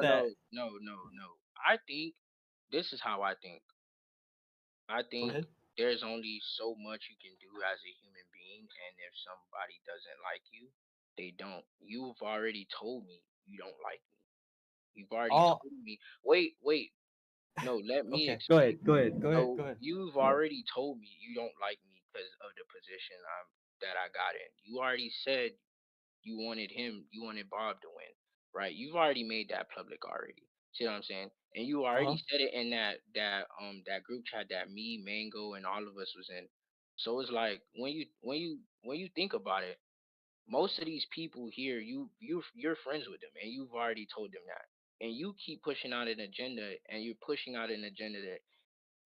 that. No. I think this is how I think. I Go think ahead. there's only so much you can do as a human being, and if somebody doesn't like you, they don't. You've already told me you don't like me. You've already All told me. Wait. No, let me okay. Go explain. ahead. Go ahead. Go ahead. So Go ahead. you've already told me you don't like me because of the position that I got in. You already said you wanted him, you wanted Bob to win, right? You've already made that public already. See what I'm saying? And you Uh huh. already said it in that group chat that me, Mango, and all of us was in. So it's like when you think about it, most of these people here, you're friends with them, and you've already told them that, and you keep pushing out an agenda, and you're pushing out an agenda that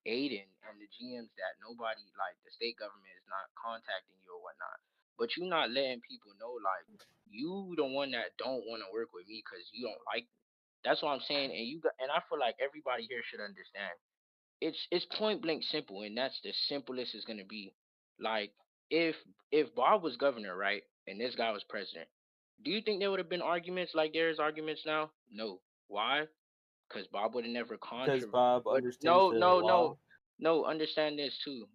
Aiden and the GMs that nobody like the state government is not contacting you or whatnot. But you're not letting people know like you the one that don't want to work with me because you don't like me. That's what I'm saying, and and I feel like everybody here should understand. It's point blank simple, and that's the simplest it's gonna be. Like if Bob was governor, right, and this guy was president, do you think there would have been arguments like there's arguments now? No. Why? Because Bob would have never Because contra. Bob But understands no, the no, no, law. no. Understand this too.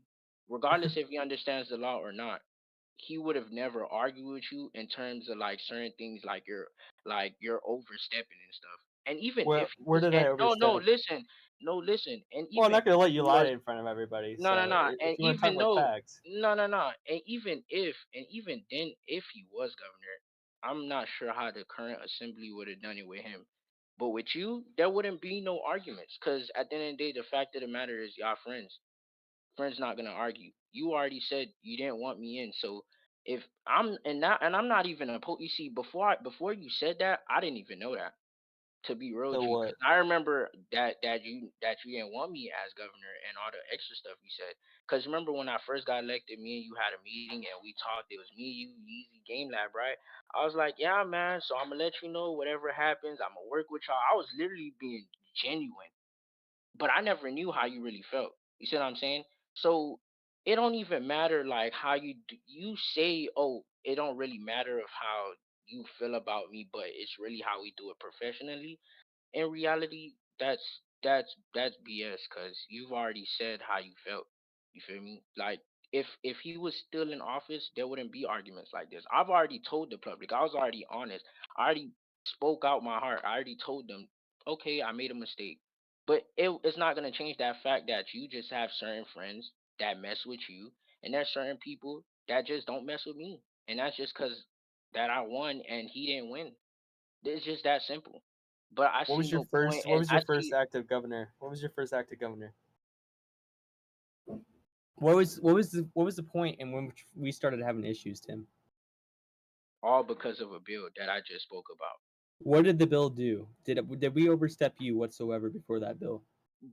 Regardless if he understands the law or not, he would have never argued with you in terms of like certain things like you're overstepping and stuff. And even if he Where was, did and I no, overstep? listen, no, listen, and Well, I'm even not gonna if let he you lie was, in front of everybody. no, no, So no, if and you want to talk even about though, facts, no, no, no, and even then, if he was governor, I'm not sure how the current assembly would have done it with him. But with you, there wouldn't be no arguments, cause at the end of the day, the fact of the matter is, y'all friends. Friends not gonna argue. You already said you didn't want me in, so if I'm not even a you see before you said that, I didn't even know that, to be real so with you, because what? I remember that you didn't want me as governor and all the extra stuff you said. Because remember when I first got elected, me and you had a meeting and we talked. It was me, you, Yeezy, Game Lab, right? I was like, yeah, man. So I'm gonna let you know whatever happens. I'm gonna work with y'all. I was literally being genuine, but I never knew how you really felt. You see what I'm saying? So it don't even matter like how you say, oh, it don't really matter of how you feel about me, but it's really how we do it professionally. In reality, that's BS because you've already said how you felt. You feel me? Like if he was still in office, there wouldn't be arguments like this. I've already told the public. I was already honest. I already spoke out my heart. I already told them, okay, I made a mistake. But it's not gonna change that fact that you just have certain friends that mess with you, and there's certain people that just don't mess with me, and that's just because that I won and he didn't win. It's just that simple. But I see no point, What and was I your first see act of governor? What was your first act of governor? What was the point in when we started having issues, Tim? all because of a bill that I just spoke about. What did the bill do? Did we overstep you whatsoever before that bill?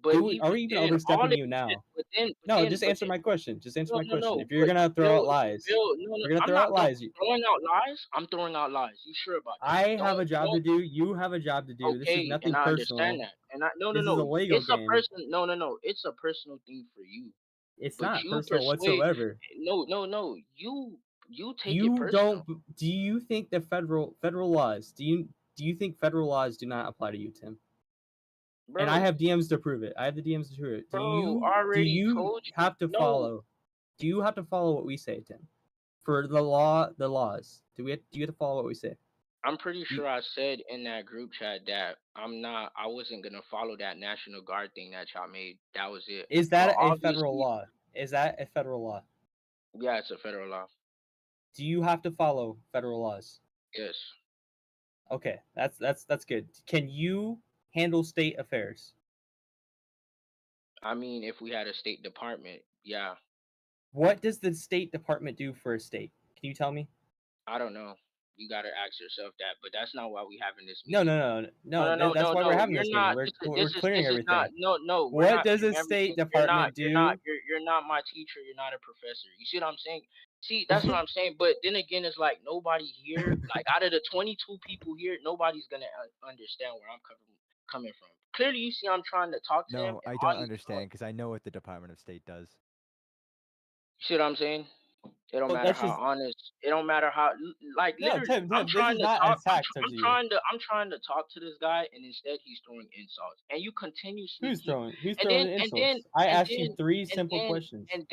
But Are even we even then, all overstepping it you did, now? but No, then, just answer my question. Just answer no, my no, question. no. If you're But gonna throw out the lies, bill, no, no. you're gonna I'm throw not out lies. throwing out lies. I'm throwing out lies. You sure about that? I have a job to Don't. do. You have a job to do. This is Okay, and nothing I understand personal. that. And I no, no, This is a no. Lego It's a game. person. No, no, no. It's a personal thing for you. It's But not you personal persuade. whatsoever. No, no, no. You take it You don't. personal. Do you think the federal laws? Do you think federal laws do not apply to you, Tim? And I Bro, have DMs to prove it. I have the DMs to prove it. Do already you told you. have to No, follow? Do you have to follow what we say, Tim? For the laws. Do you have to follow what we say? I'm pretty You, sure I said in that group chat that I wasn't gonna follow that National Guard thing that y'all made. That was it. is But that a federal obviously, law? Is that a federal law? yeah, it's a federal law. Do you have to follow federal laws? Yes. Okay, that's good. Can you handle state affairs? I mean, if we had a State Department, yeah. What does the State Department do for a state? Can you tell me? I don't know. You gotta ask yourself that. But that's not why we having this No, meeting. No, no, no, That's no, why we're no. having You're this meeting. not. We're clearing This is not. everything. No, no. We're What not does a clearing State everything. Department do? You're not my teacher. You're not a professor. You see what I'm saying? See, that's what I'm saying. But then again, it's like nobody here, like out of the 22 people here, nobody's gonna understand where I'm coming from. Clearly, you see, I'm trying to talk to him, No, and I all don't he's doing. understand because I know what the Department of State does. You see what I'm saying? It don't Well, matter that's how just honest. It don't matter how like no, literally. I'm Tim. This trying is to not an talk. attack towards you. I'm trying to talk to this guy, and instead he's throwing insults. And you continuously Who's keep. throwing? Who's And throwing then the and then insults? I and asked you then three and simple then questions. and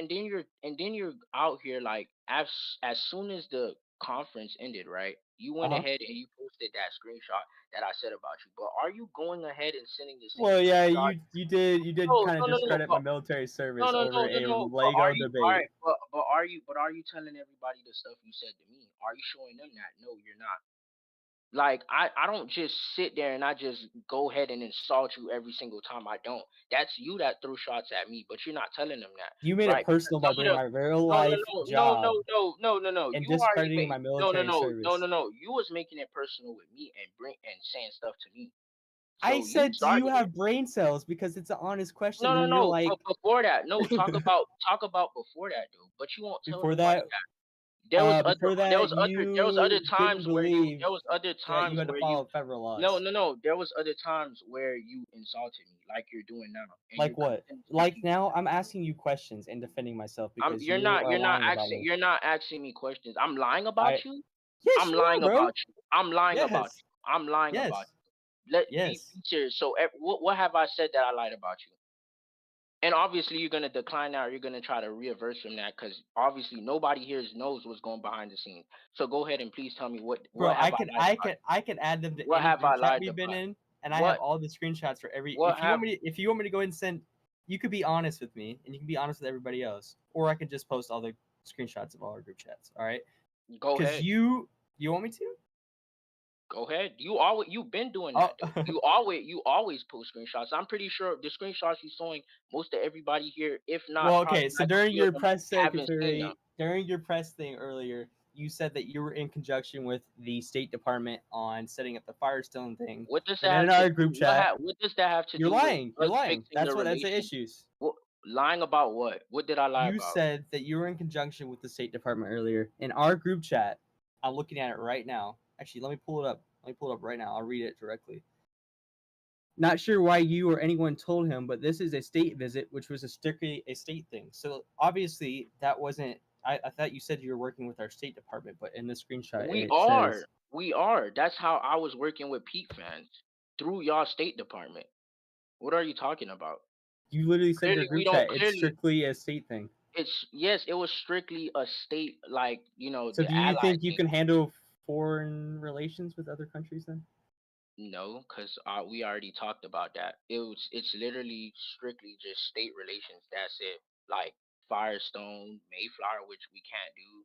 then you're out here like as soon as the conference ended, right? You Uh went huh. ahead and you posted that screenshot that I said about you. But are you going ahead and sending the same Well, yeah, screenshot? you did No, kind of no, no, no. discredit my military No, service no, over no, no, a no. But are Lego you all debate. right? But are you telling everybody the stuff you said to me? Are you showing them that? No, you're not. Like I don't just sit there and I just go ahead and insult you every single time I don't. That's you that threw shots at me, but you're not telling them that, You made it right? Because personal by some of bringing the my real no, no, life no, no, job no, no, no, no, no. and You already discrediting made my no, no, military no, no, service. no, no. You was making it personal with me and bring and saying stuff to me. I So you said, do you started it. have brain cells? Because it's an honest No, question, no, and you're no. like, But before that, no. Talk about before that, dude. But you won't tell before nobody that, that. There was other before there that, was other there was other you didn't times where you believe there was other that you times had to where you follow federal no, laws. no, no. There was other times where you insulted me like you're doing now, and you Like what? continuously Like keep doing now, that. I'm asking you questions and defending myself because you are lying about me. You're not asking me questions. I'm lying about I you. yes, I'm you are, lying bro. about you. I'm lying about Yes, you. I'm lying about yes, you. Let yes. be serious. So what have I said that I lied about you? And obviously you're gonna decline that, or you're gonna try to reverse from that, because obviously nobody here knows what's going behind the scenes. So go ahead and please tell me Bro, what have I lied about? I can add them to What any have group I chat lied we've been about? in, and I have What all the screenshots for every. what have If you want me to go ahead and send, you could be honest with me, and you can be honest with everybody else, or I can just post all the screenshots of all our group chats. All right, Go because ahead. you want me to? Go ahead. You've been doing Oh, that though. You always post screenshots. I'm pretty sure the screenshots you're showing most of everybody here, if not well, probably okay. So majority of them, haven't seen them. during your press thing earlier, you said that you were in conjunction with the State Department on setting up the Firestone thing, What does but that then have in to our do? group chat, What does that have to you're do with lying. You're us lying. fixing the That's the relation? issues. What, lying about what? What did I lie You about? said that you were in conjunction with the State Department earlier. In our group chat, I'm looking at it right now. Actually, let me pull it up. Let me pull it up right now. I'll read it directly. Not sure why you or anyone told him, but this is a state visit, which was a strictly a state thing. So obviously that wasn't. I thought you said you were working with our State Department, but in the screenshot We it are. says We are. That's how I was working with Pete fans through y'all State Department. What are you talking about? you literally said your Clearly, we group don't. chat. It's Clearly, strictly a state thing. it's yes. It was strictly a state, like So the do you ally think you thing. can handle foreign relations with other countries then? No, because we already talked about that. It's literally strictly just state relations. That's it. Like Firestone, Mayflower, which we can't do.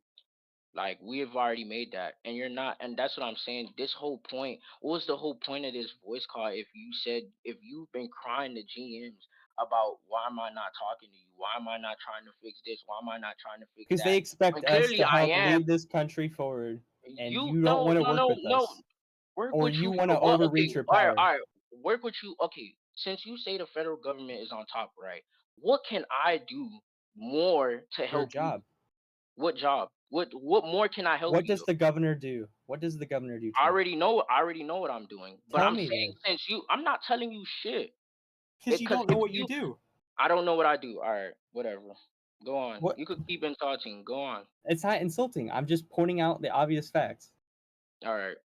Like we have already made that, and you're not, and that's what I'm saying. This whole point, what was the whole point of this voice call? If you've been crying to GMs about why am I not talking to you? Why am I not trying to fix this? Why am I not trying to fix Because they that? expect When us clearly to I help am. lead this country forward, and You you don't no want to no work no with no. us, Work or with you you want for to what? overreach Okay, your all right, power. all right. Work with you. Okay, since you say the federal government is on top, right? What can I do more to Your help you? job. What job? What more can I help What you does do? the governor do? What does the governor do, I Tim? already know. I already know what I'm doing. But Tell I'm me saying then, I'm not telling you shit. because you Because don't know if what you you, do. I don't know what I do. All right, whatever. Go on. What? You could keep insulting. Go on. It's not insulting. I'm just pointing out the obvious facts. All right.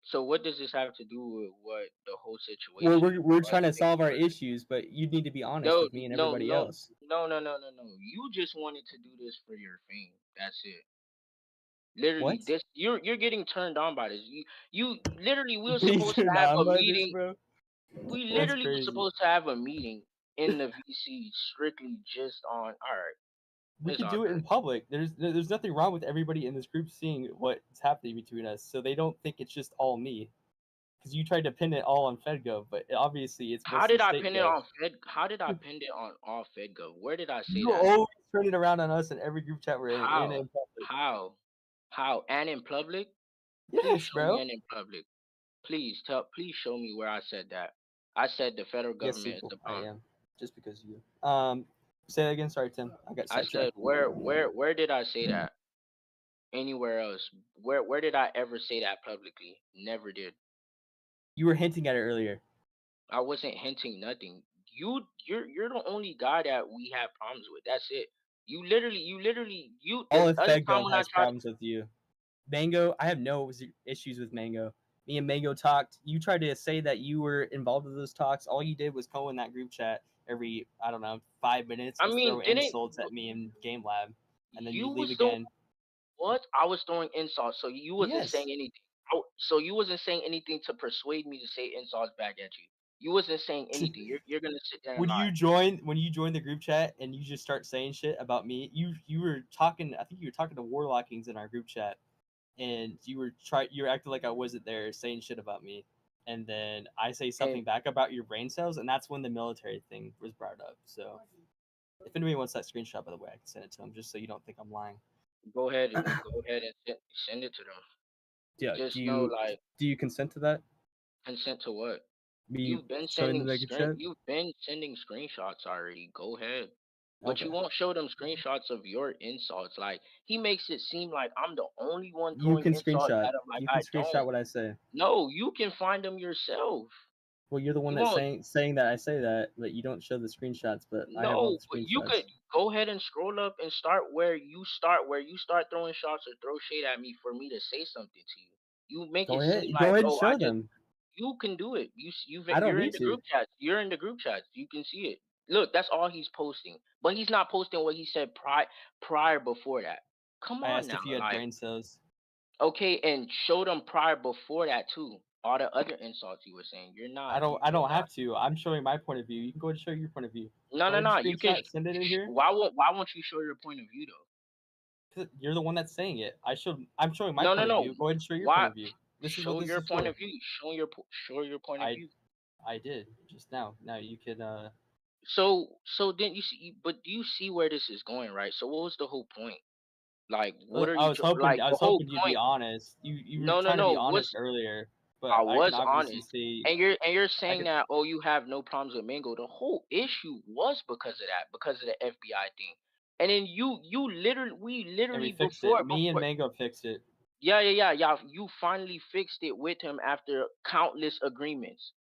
So what does this have to do with what the whole Well, situation we're was trying to solve fixing our for? issues, but you need to be honest No, with me and no, everybody no, else. no, no, no, no, no. You just wanted to do this for your fame. That's it. Literally, What? this you're getting turned on by this. You literally we were Being supposed to turned have on a by this, meeting. bro? We That's literally were crazy. supposed to have a meeting in the VC strictly just on. All right, We it's could all do it good. in public. There's nothing wrong with everybody in this group seeing what's happening between us, so they don't think it's just all me. Because you tried to pin it all on FedGov, but obviously it's How mostly did I pin it StateGov. on Fed? How did I pin it on all FedGov? Where did I say You that? always turn it around on us in every group chat we're How? in public. How? How? And in public? Please Yes, show me bro. and in public. Please show me where I said that. I said the federal Yes, government is Sequel. the I bomb. am. Just because of you. Say that again. Sorry, Tim. I got I said sidetracked. where did I say that? Anywhere else? Where did I ever say that publicly? Never did. You were hinting at it earlier. I wasn't hinting nothing. You're the only guy that we have problems with. That's it. You literally, All the if other time Fegbo when I has tried, problems with you. Mango, I have no issues with Mango. I have no issues with Mango. Me and Mango talked. You tried to say that you were involved in those talks. All you did was go in that group chat every, I don't know, 5 minutes I and mean, throw didn't insults at me in Game Lab, and then you you leave was the again. what? I was throwing insults, so you wasn't saying Yes. anything. So you wasn't saying anything to persuade me to say insults back at you. You wasn't saying anything. You're gonna sit there and lie. When you join the group chat and you just start saying shit about me, you were talking. I think you were talking to Warlockings in our group chat, and you were acting like I wasn't there, saying shit about me, and then I say And something back about your brain cells, and that's when the military thing was brought up. So if anybody wants that screenshot, by the way, I can send it to them just so you don't think I'm lying. go ahead and send it to them. Yeah. Just know, like, Do you consent to that? consent to what? Me showing them the group chat? You've been sending screenshots already. Go ahead. But Okay. you won't show them screenshots of your insults. Like, he makes it seem like I'm the only one You throwing can insults screenshot. at him, like You can I screenshot don't. what I say. No, you can find them yourself. Well, you're the one You that's won't. saying that I say that, but you don't show the screenshots. But I have all No, the but you could screenshots. go ahead and scroll up and start throwing shots or throw shade at me for me to say something to you. You make Go it ahead. seem Go like, ahead and oh, I show just them. you can do it. I don't You're in need the to. group chats. You're in the group chats. You can see it. Look, that's all he's posting. But he's not posting what he said prior before that. Come I on asked now, if you had like, brain cells. okay, and show them prior before that too. All the other insults you were saying. I You're don't not. have to. I'm showing my point of view. You can go ahead and show your point of view. No, Go no, ahead and no. You can. screenshot. Send it in here. Why won't you show your point of view though? 'Cause you're the one that's saying it. I'm showing my No, no, point of no. view. Go ahead and show your point Why? of view. This is what Show this your is point for. of view. Show your point of I view. I did just now. Now you could. So then you see, but do you see where this is going, right? So what was the whole point? Like, what are you like? I The was whole hoping you'd be point? honest. You were No, no, trying to be no. honest earlier, I but I can was obviously honest, see. and you're I saying could. that, oh, you have no problems with Mingo. The whole issue was because of that, because of the FBI thing. And then we And we literally fixed it. Me and before, Mango fixed it. yeah, you finally fixed it with him after countless agreements.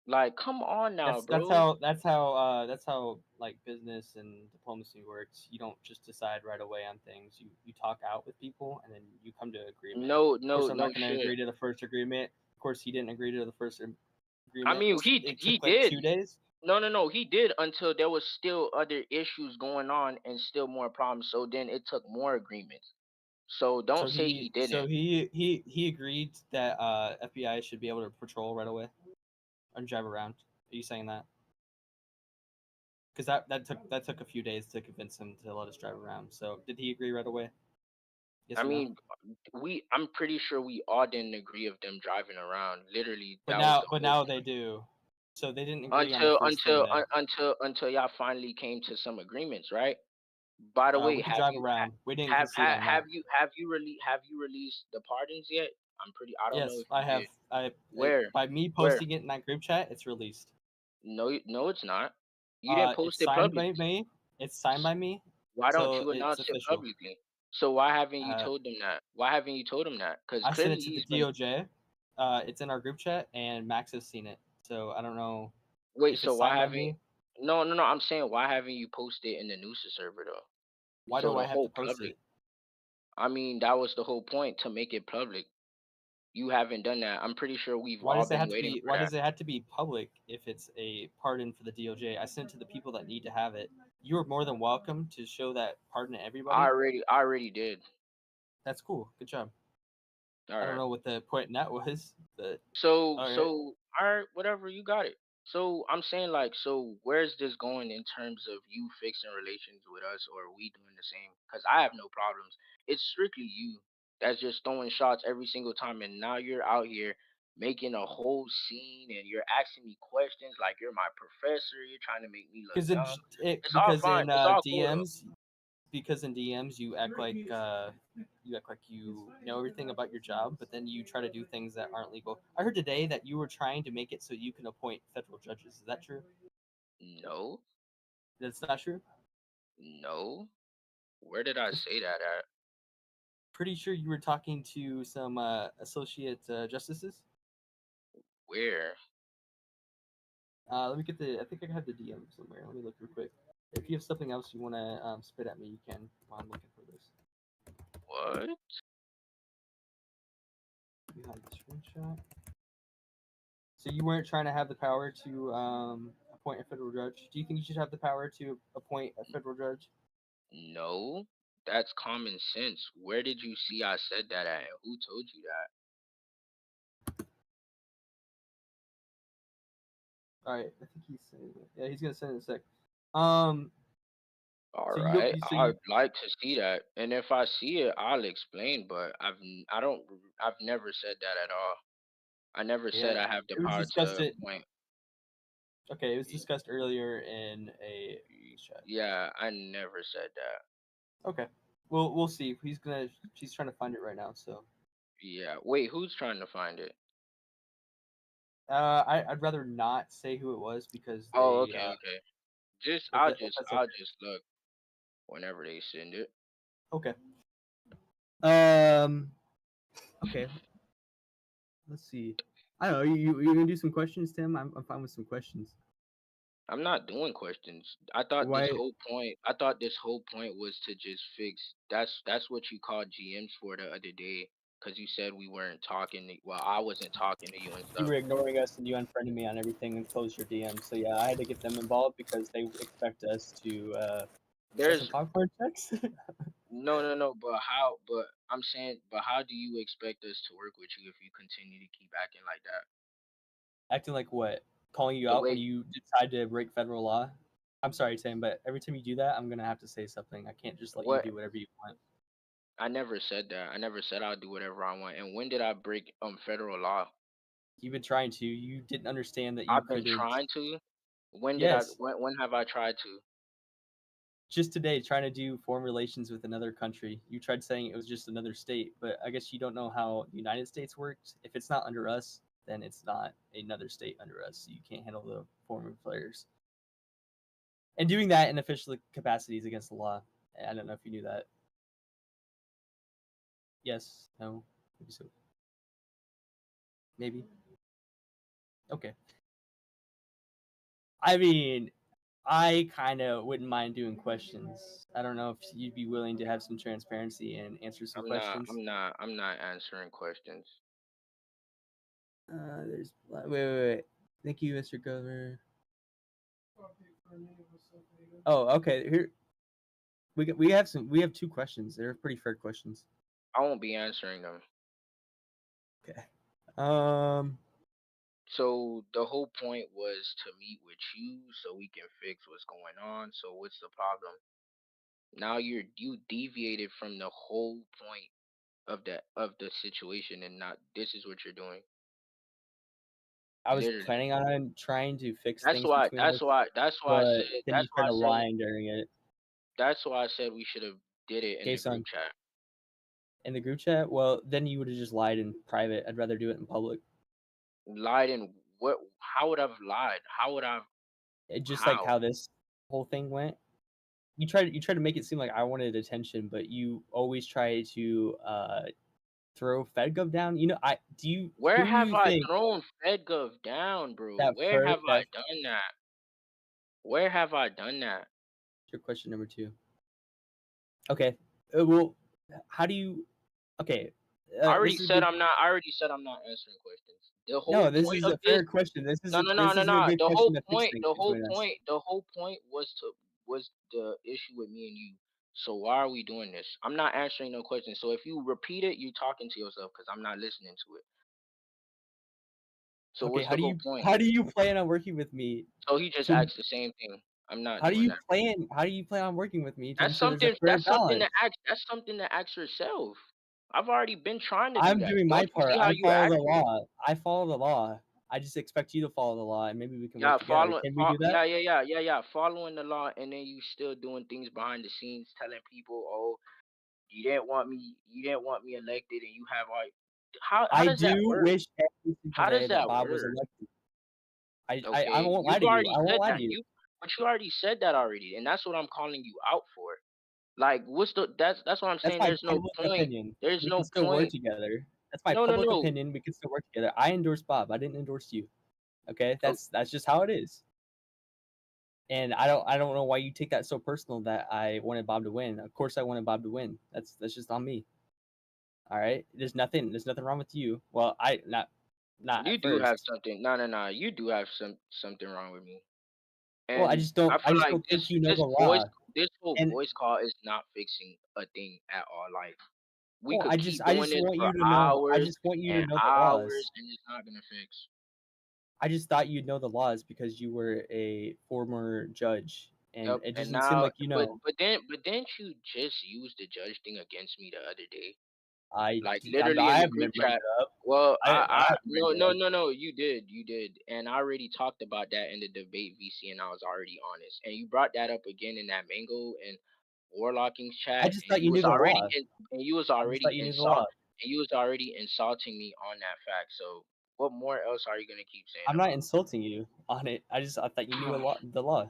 Like, come on now, bro. That's how like business and diplomacy works. You don't just decide right away on things. You talk out with people and then you come to agreement. No, Of course, no, I'm no not going to shit. agree to the first agreement. Of course, he didn't agree to the first I agreement. mean, It he took like did. 2 days. No, no, no. He did until there was still other issues going on and still more problems. So then it took more agreements. So don't say he didn't. He agreed that FBI should be able to patrol right away and drive around. Are you saying that? Because that took a few days to convince him to let us drive around. So did he agree right away? I Yes or no? mean, I'm pretty sure we all didn't agree of them driving around. Literally, that was the But whole now they point. do. So they didn't agree on the first thing though. Until y'all finally came to some agreements, right? By the way, We could drive around. We didn't concede on that. have you released the pardons yet? I don't know Yes, if I you have. did. Where? By me Where? posting it in that group chat, it's released. No, no, it's not. You didn't It's post it signed by publicly. me. It's signed by me, Why don't so you it's announce it official. publicly? So why haven't you Uh, told them that? Why haven't you told him that? Because I sent clearly it to the he's been. DOJ. It's in our group chat, and Max has seen it. So I don't know Wait, if so it's why signed by haven't? me. No, no, no. I'm saying, why haven't you posted in the news server though? Why So do I the have to whole post public. it? I mean, that was the whole point, to make it public. You haven't done that. I'm pretty sure we've Why all does it been have to waiting be? for Why that. does it have to be public if it's a pardon for the DOJ? I sent it to the people that need to have it. You are more than welcome to show that pardon to everybody. I already did. That's cool. Good job. All I don't right. know what the point in that was, but So all right. so all right, whatever, you got it. So I'm saying, like, so where's this going in terms of you fixing relations with us, or we doing the same? Because I have no problems. It's strictly you that's just throwing shots every single time, and now you're out here making a whole scene, and you're asking me questions like you're my professor. You're trying to make me look dumb. It's all fine. It's all cool though. Because in DMs you act like you know everything about your job, but then you try to do things that aren't legal. I heard today that you were trying to make it so you can appoint federal judges. Is that true? No, That's not true. no. Where did I say that at? Pretty sure you were talking to some associate justices. Where? Let me get the. I think I have the DM somewhere. Let me look real quick. If you have something else you want to spit at me, you can while I'm looking for this. What? You have the screenshot. So you weren't trying to have the power to appoint a federal judge. Do you think you should have the power to appoint a federal judge? No, that's common sense. Where did you see I said that at? Who told you that? All right, I think he's saying it. Yeah, he's gonna send it in a sec. All So you don't. right, So you I'd like to see that, and if I see it, I'll explain. But I've never said that at all. I never yeah, said I have the it was power discussed. to It appoint. okay. It was discussed earlier in a chat. Yeah, I never said that. Okay. We'll see. She's trying to find it right now. So Yeah, wait, who's trying to find it? I'd rather not say who it was because Oh, okay, okay. Just if that's I'll okay. just look whenever they send it. Okay. Okay. Let's see. I don't know. You gonna do some questions, Tim? I'm fine with some questions. I'm not doing questions. Why? I thought this whole point was to just fix. That's what you called GMs for the other day, because you said we weren't talking. Well, I wasn't talking to you and You stuff. were ignoring us and you unfriended me on everything and closed your DM. So yeah, I had to get them involved because they expect us to sell some There's popcorn checks. no. But how? But I'm saying, but how do you expect us to work with you if you continue to keep acting like that? Acting like what? Calling you The out when way you decide to break federal law? I'm sorry, Tim, but every time you do that, I'm gonna have to say something. I can't just let you what? do whatever you want. I never said that. I never said I'll do whatever I want. And when did I break federal law? You've been trying to. You didn't understand that you I've been couldn't. trying to. When did I? Yes, When have I tried to? just today, trying to do foreign relations with another country. You tried saying it was just another state, but I guess you don't know how the United States works. If it's not under us, then it's not another state under us. So you can't handle the foreign players. And doing that in official capacity is against the law. I don't know if you knew that. Yes, no, maybe so. Maybe. Okay. I mean, I kind of wouldn't mind doing questions. I don't know if you'd be willing to have some transparency and answer some I'm not. questions. I'm not. I'm not answering questions. There's wait. Thank you, Mr. Governor. Oh, okay. Here we have two questions. They're pretty fair questions. I won't be answering them. Okay. Um. So the whole point was to meet with you so we can fix what's going on. So what's the problem? Now you deviated from the whole point of the situation, and not this is what you're doing. I was Literally. planning on trying to fix That's things why. between That's us, why. That's why I but said. then That's you why I started said. lying during it. That's why I said we should have did it in Okay, the group son. chat. In the group chat, well, then you would have just lied in private. I'd rather do it in public. Lied in what? How would I've lied? How would I? Just like How? how this whole thing went. You tried to make it seem like I wanted attention, but you always try to throw FedGov down. You know, I do you Where who do have you I think thrown FedGov down, bro? that Where first have I that done that? Where have I done that? your question number two? Okay, well, how do you? Okay, this is a good. I already said I'm not answering questions. The whole No, this point is of a this, fair question. This is no, a no, no, this no, is a no. good question to fix things between us. The whole point was the issue with me and you. So why are we doing this? I'm not answering no questions. So if you repeat it, you're talking to yourself because I'm not listening to it. So Okay, what's the whole point? how do you plan on working with me So he just to asked the same thing. I'm not doing that. how do you plan on working with me to ensure there's a fair That's something to balance? ask. That's something to ask yourself. I've already been trying to do I'm that. doing my Don't you part. see how I you follow the acting? law. I follow the law. I just expect you to follow the law, and maybe we can work Yeah, together. Can we do that? yeah. Following the law, and then you still doing things behind the scenes, telling people, "Oh, you didn't want me elected, and you have all." How I does that do work? wish every single How does day that that Bob was work? elected. I Okay, won't lie you've to you. already I won't said lie to that. you. But you already said that already, and that's what I'm calling you out for. Like, what's the? That's what I'm That's saying. my There's no public point. opinion. There's We can no still work point. together. That's my No, no, public no. opinion. We can still work together. I endorse Bob. I didn't endorse you. Okay, Oh, that's just how it is. And I don't know why you take that so personal that I wanted Bob to win. Of course I wanted Bob to win. That's just on me. All right. There's nothing wrong with you. Well, not You at do have first. something. No, no, no. You do have something wrong with me. Well, I And just don't I I feel just like don't think you know this the voice law. this whole And voice call is not fixing a thing at all. Like we well, could I just keep I doing just this want for you to know I hours just want you and to know the hours, laws. and it's not gonna fix. I just thought you'd know the laws because you were a former judge, and Yep. it And doesn't seem now, like you but know. but then but didn't you just use the judge thing against me the other day? I Like d- literally I in the haven't group been bringing chat. it up. Well, I I haven't been no bringing no it up. no no you did, and I already talked about that in the debate VC, and I was already honest, and you brought that up again in that Mango and Warlocking's I chat, just and thought you you knew was the already law. I just thought you knew the law. insulting me on that fact. So what more else are you gonna keep saying I'm not insulting you on it. I thought you knew a about? lot the law.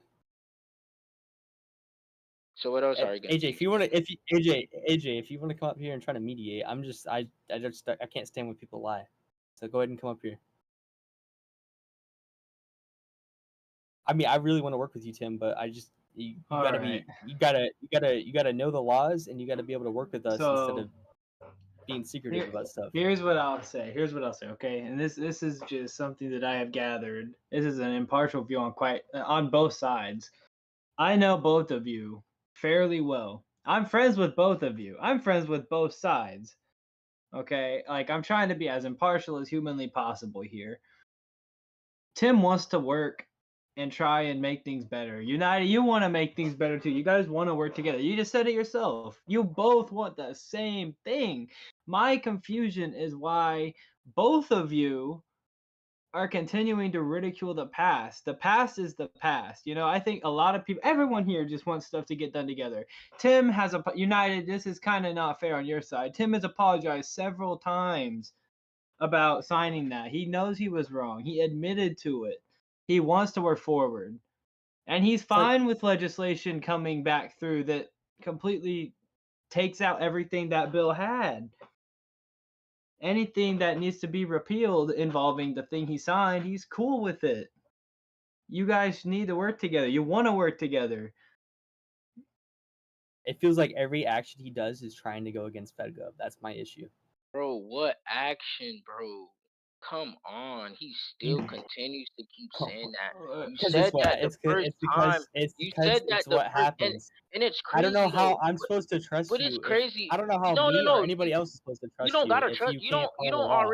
So what else are you gonna AJ, keep if you want saying? to, if you, AJ, if you want to come up here and try to mediate, I can't stand when people lie. So go ahead and come up here. I mean, I really want to work with you, Tim, but you All gotta right. you gotta know the laws, and you gotta be able to work with us instead So of being secretive about stuff. here's what I'll say. Here's what I'll say. Okay, and this is just something that I have gathered. This is an impartial view on both sides. I know both of you fairly well. I'm friends with both of you. I'm friends with both sides. Okay, like I'm trying to be as impartial as humanly possible here. Tim wants to work and try and make things better. United, you want to make things better too. You guys want to work together. You just said it yourself. You both want the same thing. My confusion is why both of you are continuing to ridicule the past. The past is the past. You know, I think a lot of people, everyone here just wants stuff to get done together. Tim has a United, this is kind of not fair on your side. Tim has apologized several times about signing that. He knows he was wrong. He admitted to it. He wants to work forward. And he's It's like fine with legislation coming back through that completely takes out everything that bill had. Anything that needs to be repealed involving the thing he signed, he's cool with it. You guys need to work together. You want to work together. it feels like every action he does is trying to go against FedGov. That's my issue. Bro, what action, bro? Come on. He still You continues to keep saying that. You because said that the first time. it's You because said that it's the what first happens. and it's I don't know crazy how though. I'm supposed to trust But it's you if crazy. I don't know how No, no, me or no. anybody else is supposed to You trust don't you gotta if trust. you can't follow the law.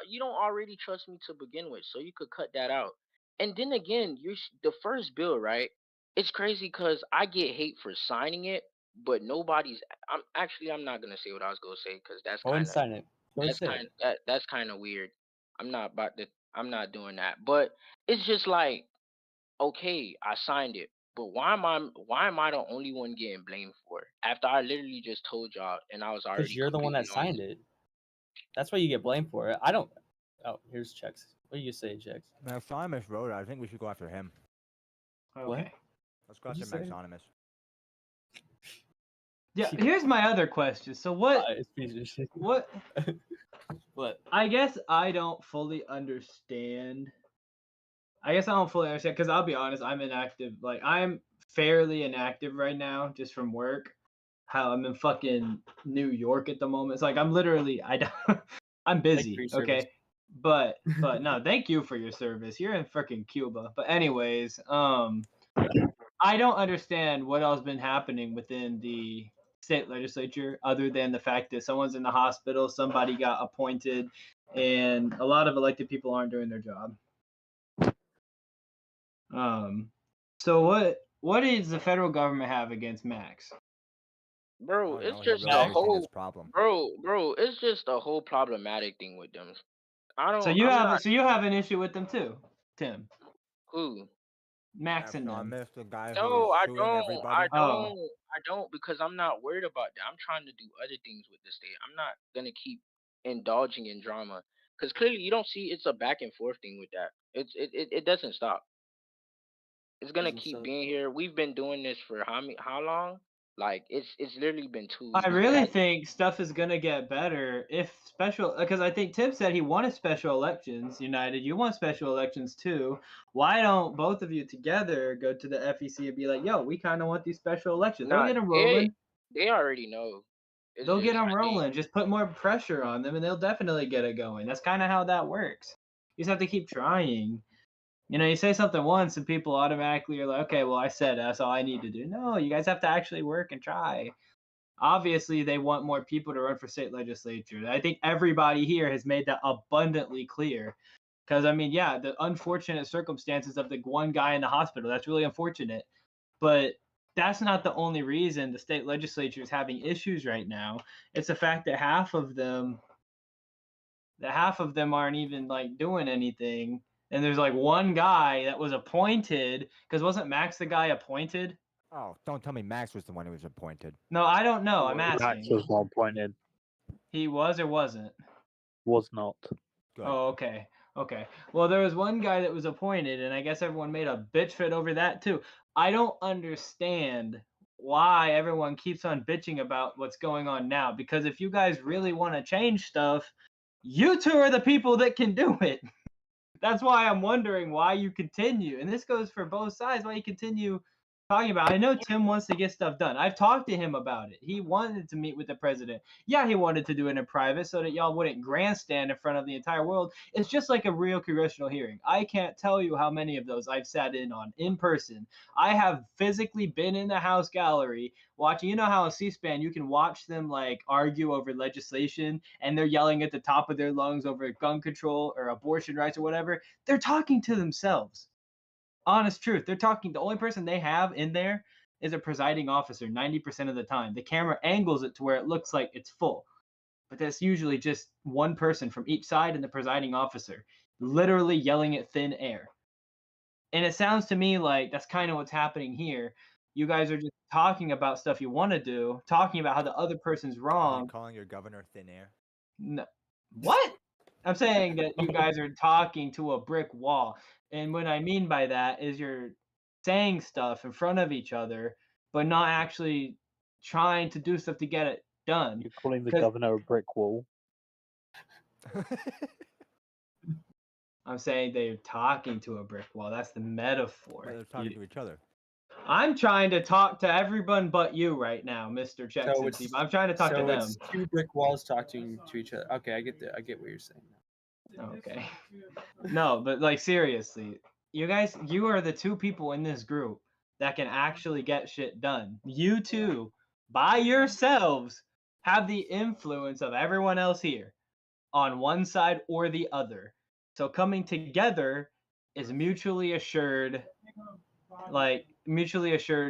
You don't already trust me to begin with, so you could cut that out. And then again, the first bill, right? It's crazy because I get hate for signing it, but nobody's. I'm not gonna say what I was gonna say because Go and sign it. Go and say it. that's kind of weird. I'm not doing that. But it's just like, okay, I signed it. But why am I the only one getting blamed for it? After I literally just told y'all and I was Because already you're the one completely that honest. signed it. That's why you get blamed for it. I don't. Oh, here's checks. What do you say, checks? Maximus wrote it. I think we should go after him. Okay. Let's go What'd after you say? Maximus. Yeah, here's my other question. So what It's piece of shit. what What? I guess I don't fully understand. I guess I don't fully understand because I'll be honest, I'm inactive. Like I'm fairly inactive right now, just from work. How I'm in fucking New York at the moment. It's like I'm literally I don't I'm Thank you for busy, your service. okay? But no, thank you for your service. You're in freaking Cuba. But anyways, I don't understand what else been happening within the state legislature other than the fact that someone's in the hospital, somebody got appointed, and a lot of elected people aren't doing their job. So what does the federal government have against Max? Bro, Oh it's no, he just really a is seeing this whole problem. bro, it's just a whole problematic thing with them. So you have an issue with them too, Tim. Who? Max and them. Maximus, the guy who No, is I suing don't. everybody. I don't because I'm not worried about that. I'm trying to do other things with the state. I'm not gonna keep indulging in drama because clearly you don't see it's a back and forth thing with that. It doesn't stop. It's gonna Doesn't keep suck. being here. We've been doing this for how long? Like it's literally been 2 I weeks, really dad. think stuff is gonna get better if special, because I think Tim said he wanted special elections. United, you want special elections too. Why don't both of you together go to the FEC and be like, "Yo, we kind of want these special elections." They'll Nah, get them they rolling. they already know. It's They'll get just them I think rolling. Just put more pressure on them, and they'll definitely get it going. That's kind of how that works. You just have to keep trying. You know, you say something once, and people automatically are like, "Okay, well, I said that's all I need to do." No, you guys have to actually work and try. Obviously they want more people to run for state legislature. I think everybody here has made that abundantly clear. Because I mean, yeah, the unfortunate circumstances of the one guy in the hospital, that's really unfortunate. But that's not the only reason the state legislature is having issues right now. It's the fact that half of them aren't even like doing anything. And there's like one guy that was appointed, because wasn't Max the guy appointed? Oh, don't tell me Max was the one who was appointed. No, I don't know. I'm Well, Max asking. was not appointed. He was or wasn't? Was not. Good. Oh, okay. Okay. Well, there was one guy that was appointed, and I guess everyone made a bitch fit over that too. I don't understand why everyone keeps on bitching about what's going on now. Because if you guys really want to change stuff, you two are the people that can do it. That's why I'm wondering why you continue. And this goes for both sides, why you continue talking about. I know Tim wants to get stuff done. I've talked to him about it. He wanted to meet with the president. Yeah, he wanted to do it in private so that y'all wouldn't grandstand in front of the entire world. It's just like a real congressional hearing. I can't tell you how many of those I've sat in on in person. I have physically been in the House gallery watching. You know how on C-SPAN you can watch them like argue over legislation and they're yelling at the top of their lungs over gun control or abortion rights or whatever. They're talking to themselves. Honest truth. They're talking. The only person they have in there is a presiding officer 90% of the time. The camera angles it to where it looks like it's full. But that's usually just one person from each side and the presiding officer literally yelling at thin air. And it sounds to me like that's kind of what's happening here. You guys are just talking about stuff you want to do, talking about how the other person's Are you wrong. calling your governor thin air? No, what? I'm saying that you guys are talking to a brick wall. And what I mean by that is you're saying stuff in front of each other, but not actually trying to do stuff to get it done. You're calling the 'Cause governor a brick wall. I'm saying they're talking to a brick wall. That's the Well, metaphor. they're talking to each other. I'm trying to talk to everyone but you right now, Mr. Checks So and it's Steve. I'm trying to talk to so them. it's two brick walls talking to each other. Okay, I get what you're saying now. Okay. No, but like seriously, you guys, you are the two people in this group that can actually get shit done. You two, by yourselves, have the influence of everyone else here on one side or the other. So coming together is mutually assured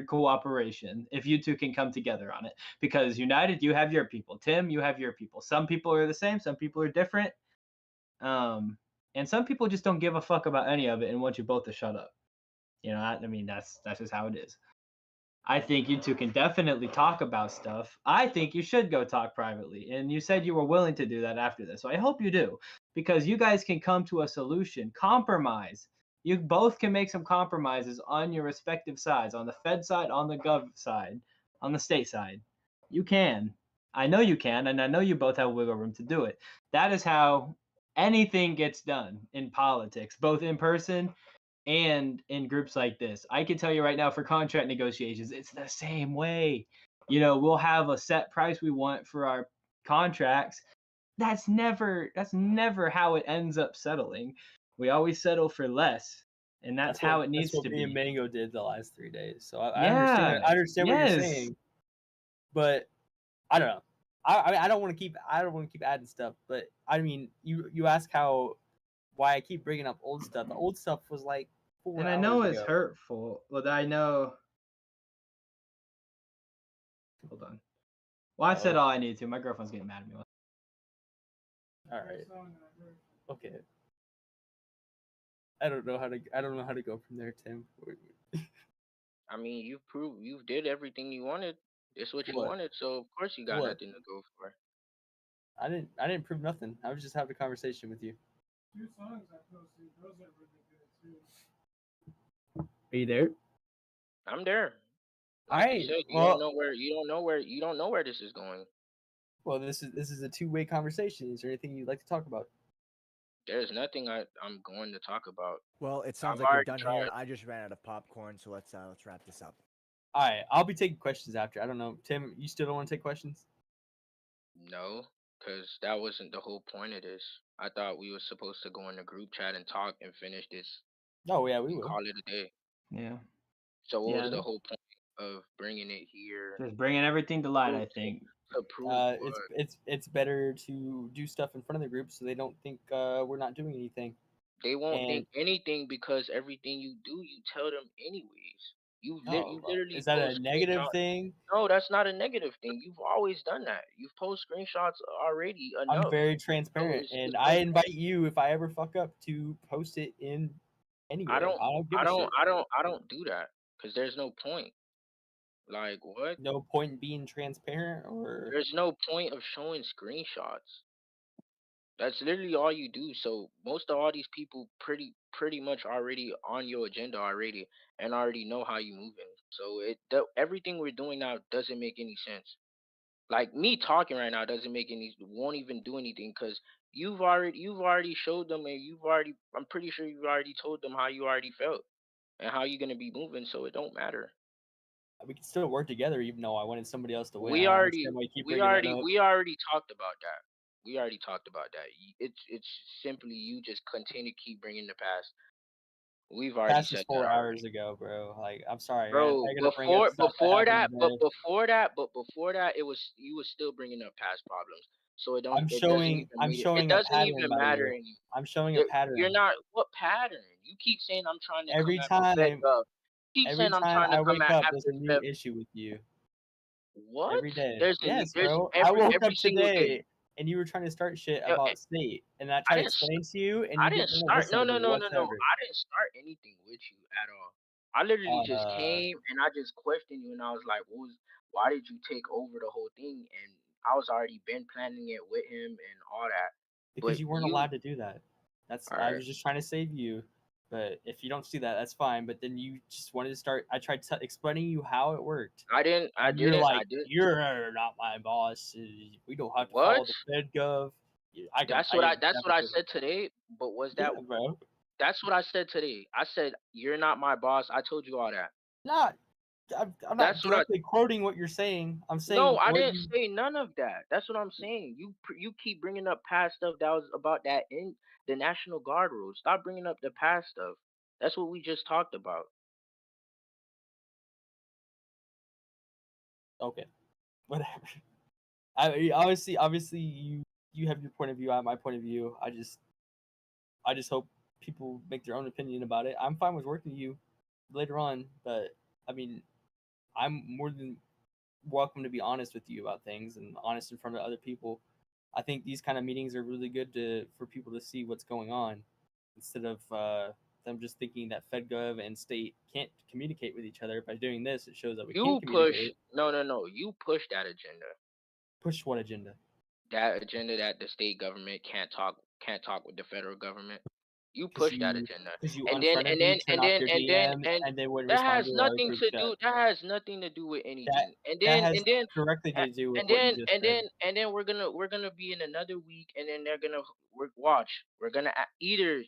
cooperation if you two can come together on it. Because United, you have your people. Tim, you have your people. Some people are the same, some people are different. And some people just don't give a fuck about any of it and want you both to shut up. You know, I mean, that's just how it is. I think you two can definitely talk about stuff. I think you should go talk privately. And you said you were willing to do that after this. So I hope you do, because you guys can come to a solution, compromise. You both can make some compromises on your respective sides, on the Fed side, on the Gov side, on the state side. You can. I know you can, and I know you both have wiggle room to do it. That is how anything gets done in politics, both in person and in groups like this. I can tell you right now, for contract negotiations, it's the same way. You know, we'll have a set price we want for our contracts. That's never how it ends up settling. We always settle for less, and that's how it needs That's what to me and be. Mango did the last 3 days. So Yeah, I understand what you're yes. saying, but I don't know. I mean, I don't want to keep adding stuff, but I mean, you ask why I keep bringing up old stuff. The old stuff was like 4 And I know hours it's ago. hurtful. Well, I know. Hold on. Well, I've said all I need to. My girlfriend's getting mad at me. All right. Okay. I don't know how to go from there, Tim. I mean, you did everything you wanted. It's what you What? wanted, so of course you got What? nothing to go for. I didn't prove nothing. I was just having a conversation with you. Are you there? I'm there. All Like you right. said, Well, you don't know where this is going. well, this is a two-way conversation. Is there anything you'd like to talk about? There's nothing I'm going to talk about. Well, it sounds I've like you're already done tried. here. I just ran out of popcorn, so let's wrap this up. All right, I'll be taking questions after. I don't know, Tim. You still don't want to take questions? No, because that wasn't the whole point of this. I thought we were supposed to go in the group chat and talk and finish this Oh yeah, we and will. call it a day. Yeah. So what Yeah. was the whole point of bringing it here Just bringing everything to light, I Proof. think. to prove what? It's better to do stuff in front of the group so they don't think we're not doing anything. They won't And think anything because everything you do, you tell them anyways. You no, literally is that a post negative screenshots. thing? No, that's not a negative thing. You've always done that. You've post screenshots already I'm enough. very So transparent, it's and no I point. invite you if I ever fuck up to post it in I anywhere. don't I don't give I a don't shit. I don't do that because there's no point. Like what? No point in being transparent, or There's no point of showing screenshots. That's literally all you do. So most of all these people pretty much already on your agenda already and already know how you moving. So everything we're doing now doesn't make any sense. Like me talking right now doesn't make any won't even do anything because you've already showed them and I'm pretty sure you've already told them how you already felt and how you're gonna be moving. So it don't matter. we can still work together. Even though I wanted somebody else to win, We I don't already understand why you keep we bringing that already up. we already talked about that. We already talked about that. It's simply you just continue to keep bringing the past. We've already Past was said that 4 hours already. ago, bro. Like, I'm sorry, man. Bro, I gotta bring up stuff that happened today. before that, you was still bringing up past problems. So I'm it showing a doesn't pattern even by matter you. anymore. I'm showing a You're pattern. not what pattern? You keep saying I'm trying to come Every after Fed time, Gov. Keep every saying I'm time trying to I come wake up, there's after a new Fed. issue with you. What? Every day. There's a new Yes, there's bro. I woke every up single day. today and you were trying to start shit Yo, about state, and I I tried to didn't explain to you, and I you didn't didn't want to start. listen No, to no, me no, no, no. whatsoever. I didn't start anything with you at all. I literally just Uh, came and I just questioned you, and I was like, why did you take over the whole thing?" And I was already been planning it with him and all that. because But you weren't you, allowed to do that. all I right, was just trying to save you. But if you don't see that, that's fine. But then you just wanted to start. I tried explaining you how it worked. And you're I like, did. you're not my boss. We don't have to What? follow the Fed Gov. I can That's what I definitely. said today. But was Yeah, that? bro. That's what I said today. I said you're not my boss. I told you all that. Not. I'm not That's what I. directly quoting what you're saying. I'm No, saying I what didn't you. say none of that. That's what I'm saying. You keep bringing up past stuff that was about that in the National Guard rules. Stop bringing up the past stuff. That's what we just talked about. Okay. Whatever. Obviously, you have your point of view. I have my point of view. I just hope people make their own opinion about it. I'm fine with working with you later on, but I mean, I'm more than welcome to be honest with you about things and honest in front of other people. I think these kind of meetings are really good for people to see what's going on instead of them just thinking that FedGov and state can't communicate with each other. By doing this, it shows that we can You push communicate. no. You push that agenda. Push what agenda? That agenda that the state government can't talk with the federal government. You Because push that agenda. you And then unfriended and me, then turned and off then your and then DM, and and they wouldn't that respond has to our nothing group to chat. do that has nothing to do with That anything. that has directly to do with what you just said. And then we're gonna be in another week, and then they're gonna watch. We're gonna either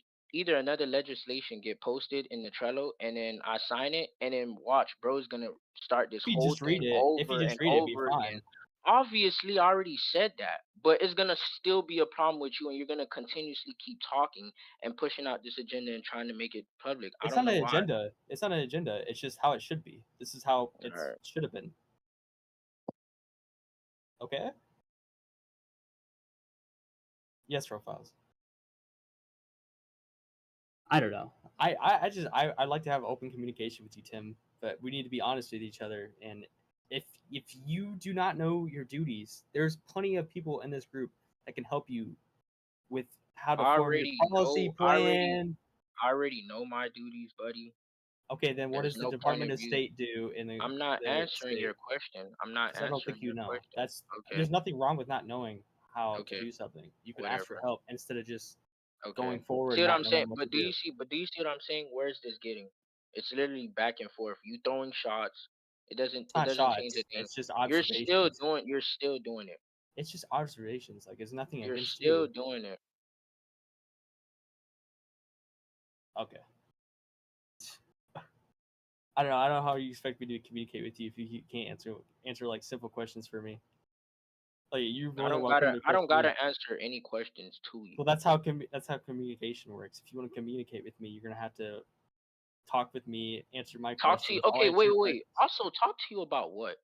another legislation get posted in the Trello, and then I sign it, and then watch, bro's gonna start this If you whole just read thing it, over and it'd be over again. fine. Obviously, I already said that, but it's gonna still be a problem with you, and you're gonna continuously keep talking and pushing out this agenda and trying to make it public. I It's don't not know an why. agenda. It's not an agenda. It's just how it should be. This is how it Alright. should have been. Okay. Yes, profiles. I don't know. I like to have open communication with you, Tim, but we need to be honest with each other. And if you do not know your duties, there's plenty of people in this group that can help you with how to I form your already policy know. plan. I already know my duties, buddy. Okay, then what There's does the no point Department of of view. State do in I'm not the answering your state? question. I'm not Because I don't think answering you your know. question. There's Okay. nothing wrong with not knowing how to Okay. do something. You could ask for Whatever. help instead of just Okay. going forward See what not I'm saying? knowing what to do. But do you see what I'm saying? Where's this getting? It's literally back and forth. You throwing shots. It doesn't It's not change a shots. thing. It's just You're still observations. doing it. It's just observations. Like, it's nothing You're against still you. doing it. Okay. I don't know. I don't know how you expect me to communicate with you if you can't answer like simple questions for me. Like, you're more than welcome to I feel don't free. gotta answer any questions to you. Well, that's how communication works. If you want to communicate with me, you're gonna have to talk with me, answer my Talk to questions. you. I'll Okay, answer wait, your wait. questions. Also, talk to you about what?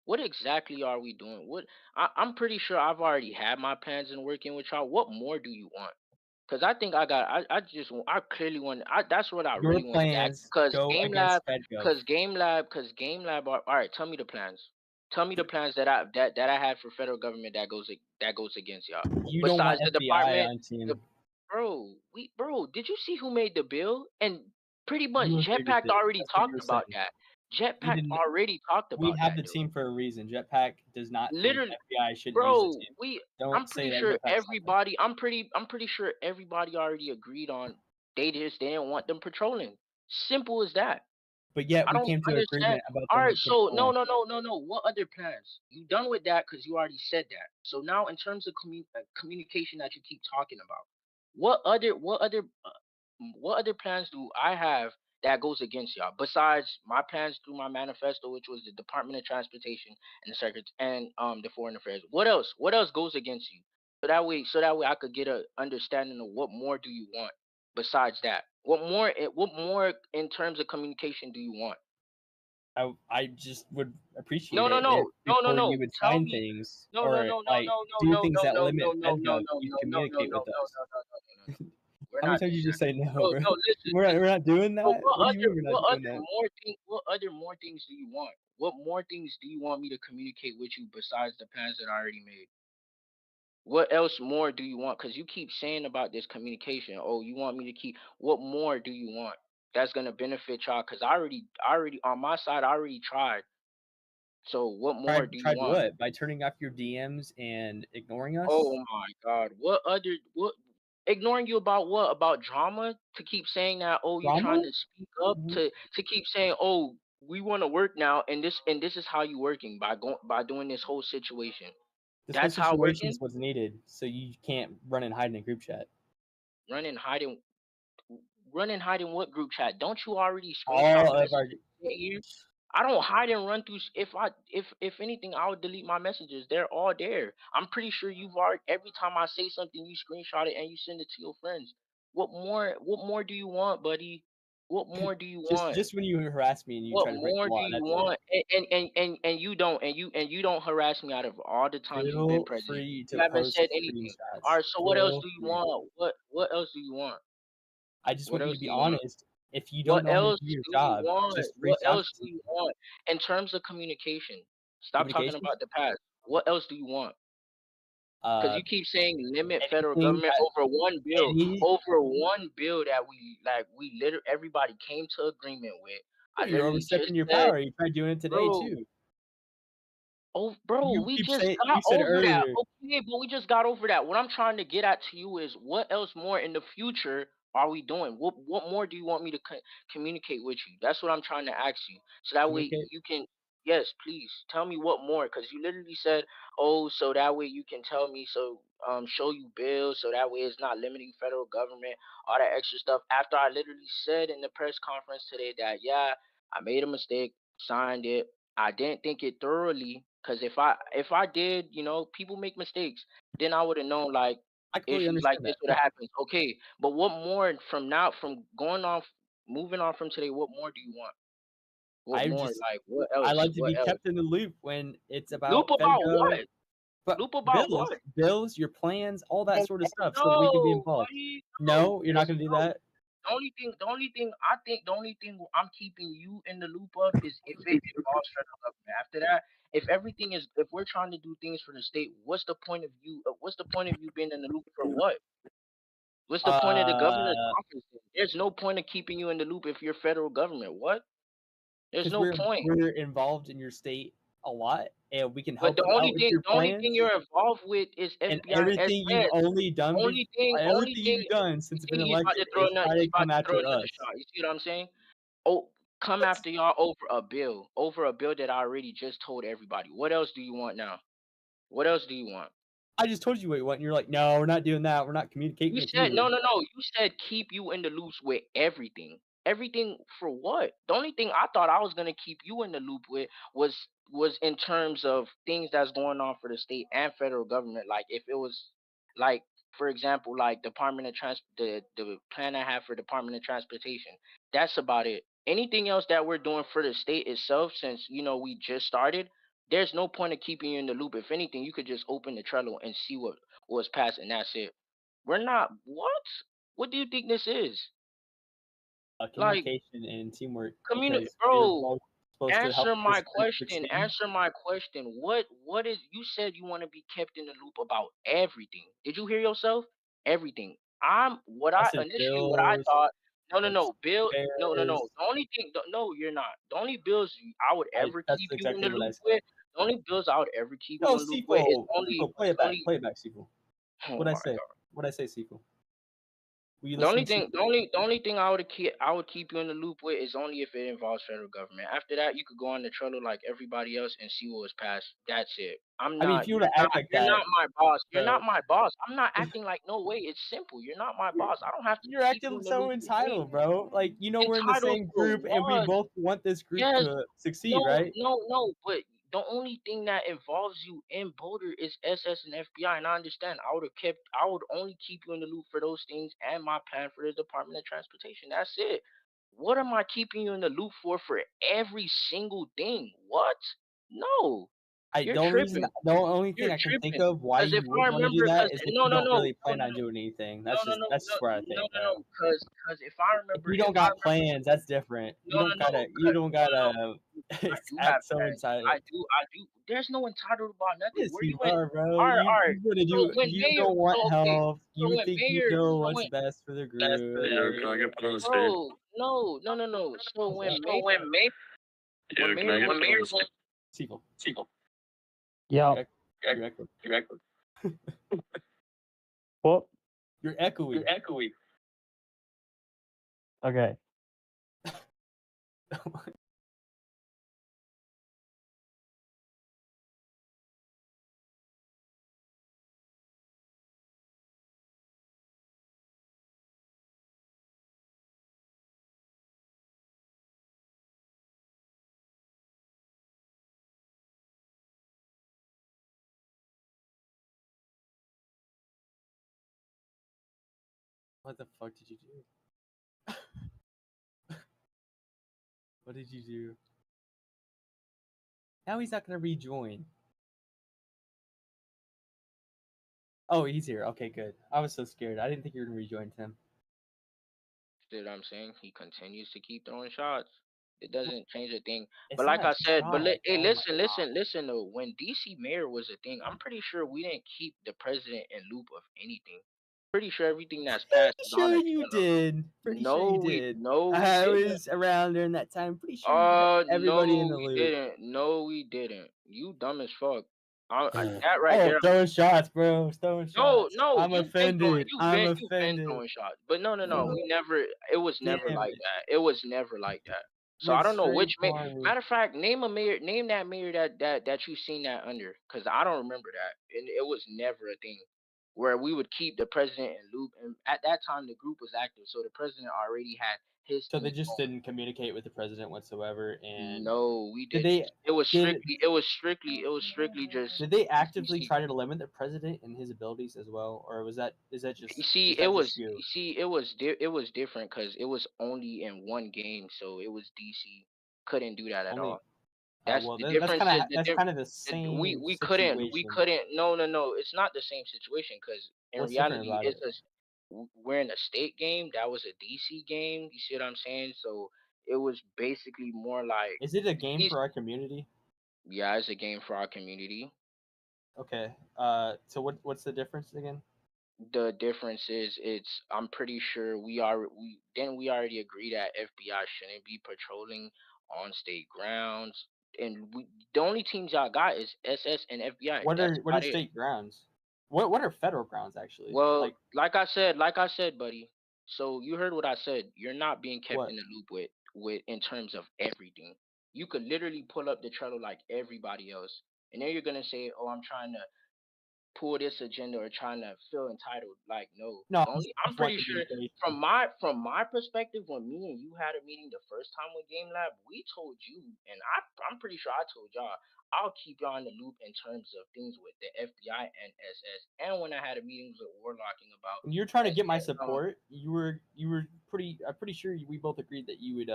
What exactly are we doing? I'm pretty sure I've already had my plans in working with y'all. What more do you want? Cause I think I clearly want. That's what I Your really want to ask. plans go against FedGov. Cause Game Lab. All right, tell me the plans. Tell me the plans that I had for federal government that goes against y'all. You don't want Besides the FBI department, on the team. bro, did you see who made the bill? And pretty much You agreed with Jetpack it. already That's what you talked were about saying. that. You Jetpack didn't. already talked We about have that, the dude. team for a reason. Jetpack does not think Literally, FBI should use the bro, team. I'm Don't say pretty that sure Jetpack's not there. I'm pretty sure everybody already agreed on they didn't want them patrolling. Simple as that. But yet I we don't came to an understand. agreement about All them right, so patrolling. no. What other plans? You done with that because you already said that. So now, in terms of communication that you keep talking about, what other plans do I have that goes against y'all besides my plans through my manifesto, which was the Department of Transportation and the the Foreign Affairs? What else? What else goes against you? So that way I could get a understanding of what more do you want besides that. What more in terms of communication do you want? I just would appreciate No, no, it if no, no, no, before you no. would Tell sign me. things No, no, or no, no, like no, no, do no, things no, that no, limit no, no, no, FedGov, no, you no, no, no, no, communicate no, with no, us. no. We're How many not times doing you just that. say no, No, bro? no. Listen, We're not doing So that. What do you mean we're not doing that? what other more things do you want? What more things do you want me to communicate with you besides the plans that I already made? What else more do you want? Because you keep saying about this communication. Oh, you want me to keep. What more do you want? That's gonna benefit y'all. Cause I already on my side. I already tried. So what more do you Tried want? what? By turning off your DMs and ignoring Oh us? my God. What ignoring you about what? About drama? To keep saying that, oh, you trying Drama? to speak up to keep saying, oh, we want to work now and this is how you working by doing this whole situation. This whole That's how situation working? is what's needed, so you can't run and hide in a group chat. Run and hide in what group chat? Don't you already screenshot All of our messages here? I don't hide and run through. If anything, I would delete my messages. They're all there. I'm pretty sure you've already. Every time I say something, you screenshot it and you send it to your friends. What more? What more do you want, buddy? What more do you want? just when you harass me and you What try to break more the do law, you that's it. want? And you don't you don't harass me out of all the times you've been Feel president. free You to haven't post said anything. All screenshots. right. So what else Feel do you free. want? What else do you want? I just What want you else to do be you want? honest. If you don't What know how to else do your do you job, want? just reach What out else to do me. you want? In terms of communication, stop talking Communication, about the past. What else do you want? Because uh, you keep saying limit federal anything government that any. over one bill that we literally everybody came to agreement with. I Well, you're literally just overstepping your said, power. You tried doing it today bro, too. oh, bro, You we keep just saying got you said over that. earlier. Okay, but we just got over that. What I'm trying to get at to you is what else more in the future are we doing? What more do you want me to communicate with you? That's what I'm trying to ask you. So that way Communicate. you can, yes, please tell me what more, because you literally said, oh, so that way you can tell me, so show you bills, so that way it's not limiting federal government, all that extra stuff. After I literally said in the press conference today that yeah, I made a mistake, signed it. I didn't think it thoroughly because if I did, people make mistakes. Then I would have known like I completely issues like understand this that. would have happened. Okay, but what more from now, from going off, moving on from today? What more do you want? What I more? just Like what I else? like to What be else? kept in the loop when it's Loop about about FedGov, what? but Loop about bills, what? your plans, all that sort of stuff, so that we can be No, involved. buddy, no. No, you're not gonna do No. that. The only thing I'm keeping you in the loop of is if it involves federal government. After that, if we're trying to do things for the state, what's the point of you? What's the point of you being in the loop for what? What's the point of the governor's Uh, office? There's no point of keeping you in the loop if you're federal government. What? There's because no point. we're involved in your state a lot, and we can But help you out with your the only thing plans you're involved with is and FBI and everything you've SBS. only done. Only Everything thing you've done since you been see he's about elected to throw is another try to come throw after another us. shot. You see what I'm saying? Oh, come after y'all over a bill that I already just told everybody. What else do you want now? What else do you want? I just told you what you want, and you're like, no, we're not doing that. We're not communicating You with said you. no. You said keep you in the loops with everything. Everything for what? The only thing I thought I was gonna keep you in the loop with was in terms of things that's going on for the state and federal government. Like if it was like for example, like Department of the plan I have for Department of Transportation. That's about it. Anything else that we're doing for the state itself, since we just started, there's no point of keeping you in the loop. If anything, you could just open the Trello and see what was passed, and that's it. We're not what? What do you think this is? Like Communication and teamwork community, because you're bro. both supposed to help Answer this my group question. succeed. Answer my question. What is you said you want to be kept in the loop about everything. Did you hear yourself? Everything. I'm what I I said initially what I bills, thought. that's Bill. fairs. The only thing. No, you're not. The only bills I would ever That's keep you in the exactly what I loop said. with. The only bills I would ever keep No, you in the loop with is Sifo, play it back, Sifo. Oh What my I say? god. What I say, Sifo? Will you The listen only to thing, Sifo? the only thing I would keep you in the loop with is only if it involves federal government. After that, you could go on the Trello like everybody else and see what was passed. That's it. I mean, if you were to act like You're that, not my boss. You're bro, not my boss. I'm not acting like no way. It's simple. You're not my boss. I don't have to you're keep you acting in the so loop with entitled, anything. bro. Like, we're in the Entitled same for group and we what? both want this group Yes, to succeed, no, right? no. But the only thing that involves you in Boulder is SS and FBI, and I understand. I would only keep you in the loop for those things and my plan for the Department of Transportation. That's it. What am I keeping you in the loop for every single thing? What? No, you're tripping. The only thing You're I can think tripping. of why Cause if you I would want to do remember, that cause is if no, you no, don't no, really no, plan on no, doing anything. no, no, no, That's no, just where I think, bro. no. Cause if I If remember, you don't got plans, that's different. no, no, no, You don't no. gotta I do have act so plans. entitled. I do. There's no entitled about nothing. Yes, Where you you went? are, bro. All right. You wanna So do. when You mayor, don't want so okay. help. So You when think you mayor, know so what's when, best for the Yo, can I group. get put on the speed? bro, no. So when mayor, Yo, can I get put on the speed? Seagull, Yeah. you're echoing. You're echoing. What? You're echoing. Echoey. Okay. What the fuck did you do? What did you do? Now he's not gonna rejoin. Oh, he's here. Okay, good. I was so scared. I didn't think you were gonna rejoin, Tim. see what I'm saying? He continues to keep throwing shots. It doesn't change a thing. It's But like not a I said, shot. hey, Oh my listen though. When DC mayor was a thing, I'm pretty sure we didn't keep the president in loop of anything. Pretty sure everything that's passed Pretty is sure honor. you did. Pretty sure you did. No, we I didn't. was around during that time. Pretty sure you kept everybody in No, the we loop. didn't. No, we didn't. You dumb as fuck. That right Oh, there. throwing shots, bro. Throwing shots. No, I'm offended. I'm you've been offended. throwing shots. But no. We never. It was never Damn like it. that. It was never like that. So I Went don't know straight which mayor. for me. Matter of fact, name a mayor. Name that mayor that you seen that under, because I don't remember that, and it was never a thing where we would keep the president in loop. And at that time, the group was active, so the president already had his So they things just going. didn't communicate with the president whatsoever, and No, we did didn't. they It was did strictly just. did they actively try to limit the president and his abilities as well, or is that You see, just you? it was different because it was only in one game, so it was DC couldn't do that at Only all. That's well, the difference. that's kind of the same We situation. couldn't. No. It's not the same situation because in What's different reality, about it? we're in a state game. That was a DC game. You see what I'm saying? So it was basically more like Is it a game these. for our community? Yeah, it's a game for our community. Okay. So what's the difference again? The difference is I'm pretty sure we already agree that FBI shouldn't be patrolling on state grounds, and the only teams y'all got is SS and FBI. That's What are about it. state grounds? What are federal grounds actually? Well, Like like I said, buddy. So you heard what I said. You're not being kept what? in the loop with. with in terms of everything. You could literally pull up the Trello like everybody else, and then you're gonna say, "Oh, I'm trying to pull this agenda or trying to feel entitled." Like, no. No, The only I'm just want pretty sure communication. from my perspective, when me and you had a meeting the first time with Game Lab, we told you, and I'm pretty sure I told y'all, I'll keep y'all in the loop in terms of things with the FBI and SS, and when I had a meeting with Warlocking about When you're trying to get my SS, support, you were pretty. I'm pretty sure we both agreed that you would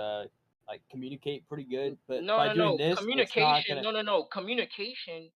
like communicate pretty good. But by doing no this, it's not communication, gonna. no communication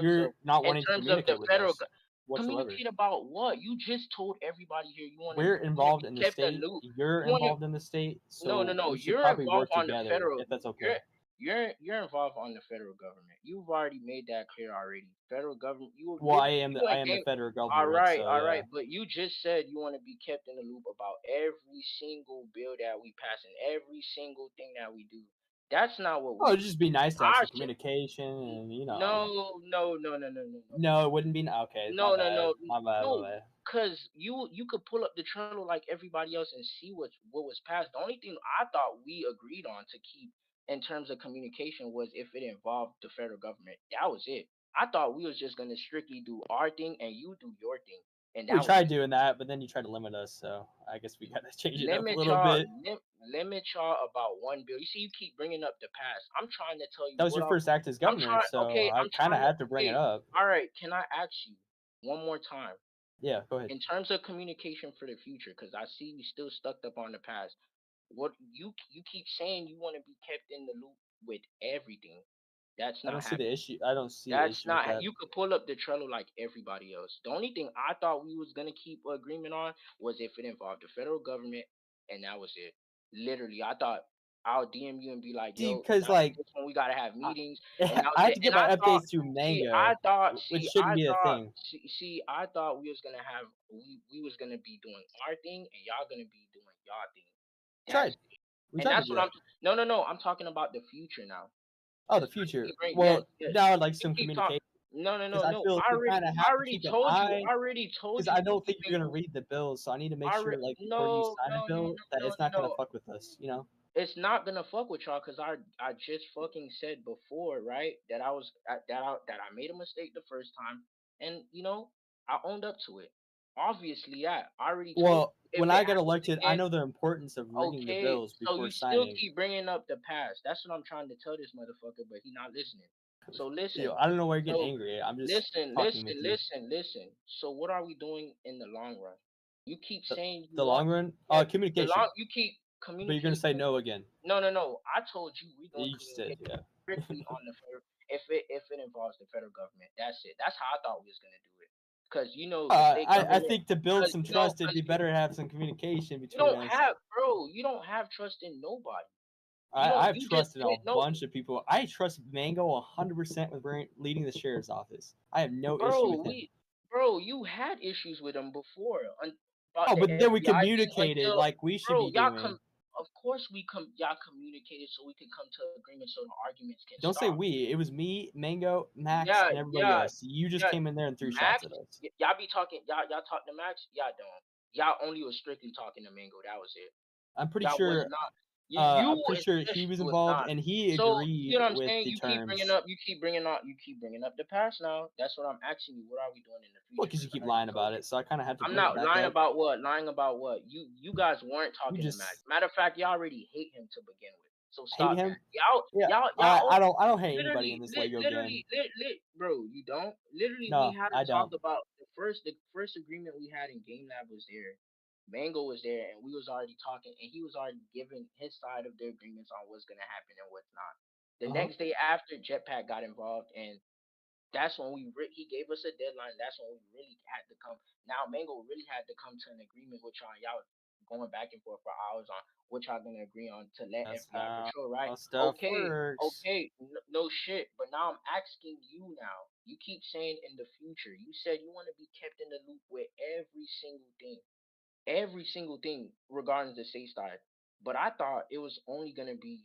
You're not in wanting to terms of the communicate with federal us whatsoever. communicate about what you just told everybody here. We're You want to involved be in the kept in state. the loop. You're You want to involved in the state, no, so we should you're probably involved work on the together federal. if that's okay. You're involved on the federal government. You've already made that clear already. Federal government. Well, You I and am the game. federal government, so All yeah. right. But you just said you want to be kept in the loop about every single bill that we pass and every single thing that we do. That's not what Oh, we it'd do. just be nice to have Our some communication, and no. No, it wouldn't be. Okay, my bad, my bad, my No, bad. because you could pull up the Trello like everybody else and see what was passed. The only thing I thought we agreed on to keep in terms of communication was if it involved the federal government. That was it. I thought we was just gonna strictly do our thing and you do your thing, and We that was tried it. doing that, but then you tried to limit us, so I guess we gotta change it up a Limit little y'all, bit. limit y'all about one bill. You see, you keep bringing up the past. I'm trying to tell you That was what your first act as I'm governor, trying. so Okay, I I'm kind of trying to. had to bring it Okay, up. all right. Can I ask you one more time? Yeah, go ahead. In terms of communication for the future, because I see you still stuck up on the past. What you keep saying you want to be kept in the loop with everything. That's I not don't see the happening. issue. I don't see the That's issue with not. that. You could pull up the Trello like everybody else. The only thing I thought we was gonna keep agreement on was if it involved the federal government, and that was it. Literally, I thought I'll DM you and be like, See, "Yo, because now like this one we gotta have I, meetings," and that was I have it. to And get my I thought, updates to Mango, which shouldn't be a thing. I thought we was gonna have we was gonna be doing our thing, and y'all gonna be doing y'all thing. That's Tried. We and tried to that's do what I'm. that. No. I'm talking about the future now. Oh, the Cause future. keep bring Well, yes. now I'd like You some keep talking. communication No. because I feel like we kind of have I to already keep an told you. eye. I already told Because you I don't we've think been you're gonna read the bills, so I need to make I sure, re- like, before you no, sign a no, no, bill, that no, it's not gonna no. fuck with us. You know? It's not gonna fuck with y'all because I just fucking said before, right? That I made a mistake the first time, and I owned up to it. Obviously, yeah, I already told Well, you if when it I got happens elected, I again. know the importance of reading the Okay, bills so before you still signing. keep bringing up the past. That's what I'm trying to tell this motherfucker, but he not listening. So listen. I don't know why you're getting So angry. I'm just listen, talking with you. listen. So what are we doing in the long run? You keep The, saying you the want long run, yes, communication. you keep But you're gonna communicating. say no again. No. I told you we're doing You just did, communication yeah. strictly on the federal if it involves the federal government. That's it. That's how I thought we was gonna do it. Cause the state I government. think to build Cause some trust, it'd be better to have some communication you between don't us. have, bro. You don't have trust in nobody. I've You just trusted a bunch of people. I trust Mango 100% with leading the sheriff's office. I have no issue with him. You had issues with them before about Oh, the but then we FBI thing communicated until, like we should bro, be doing. of course y'all communicated so we can come to agreement so the arguments can Don't say stop. we. It was me, Mango, Max, Yeah, and everybody yeah, else. You just yeah. came in there and threw shots Max, at us. y'all be talking, y'all talk to Max, y'all don't. Y'all only was strictly talking to Mango. That was it. I'm pretty Y'all was sure. not. You I'm pretty sure he especially was was involved, not. and he So you agreed know what I'm with saying? the terms. You keep bringing up the past now. That's what I'm asking you. What are we doing in the Well, future? because you Because I keep already lying told about you. it, so I kind of have to I'm bring it not back lying up. about what? Lying about what? You guys weren't You talking to Max. just Matter of fact, y'all already hate him to begin with. So hate stop him. that. Yeah, Y'all I don't hate anybody in this Lego game. bro, you don't. Literally, we No, had to I talk don't. about the first agreement we had in Game Lab was there. Mango was there, and we was already talking, and he was already giving his side of the agreements on what's gonna happen and what's not. The Uh-huh. next day after, Jetpack got involved, and that's when he gave us a deadline. That's when we really had to come. Now Mango really had to come to an agreement with y'all. Y'all going back and forth for hours on what y'all gonna agree on to let That's FBI how patrol, right? stuff works. No shit. But now I'm asking you now. You keep saying in the future. You said you want to be kept in the loop with every single thing regarding the state side. But I thought it was only gonna be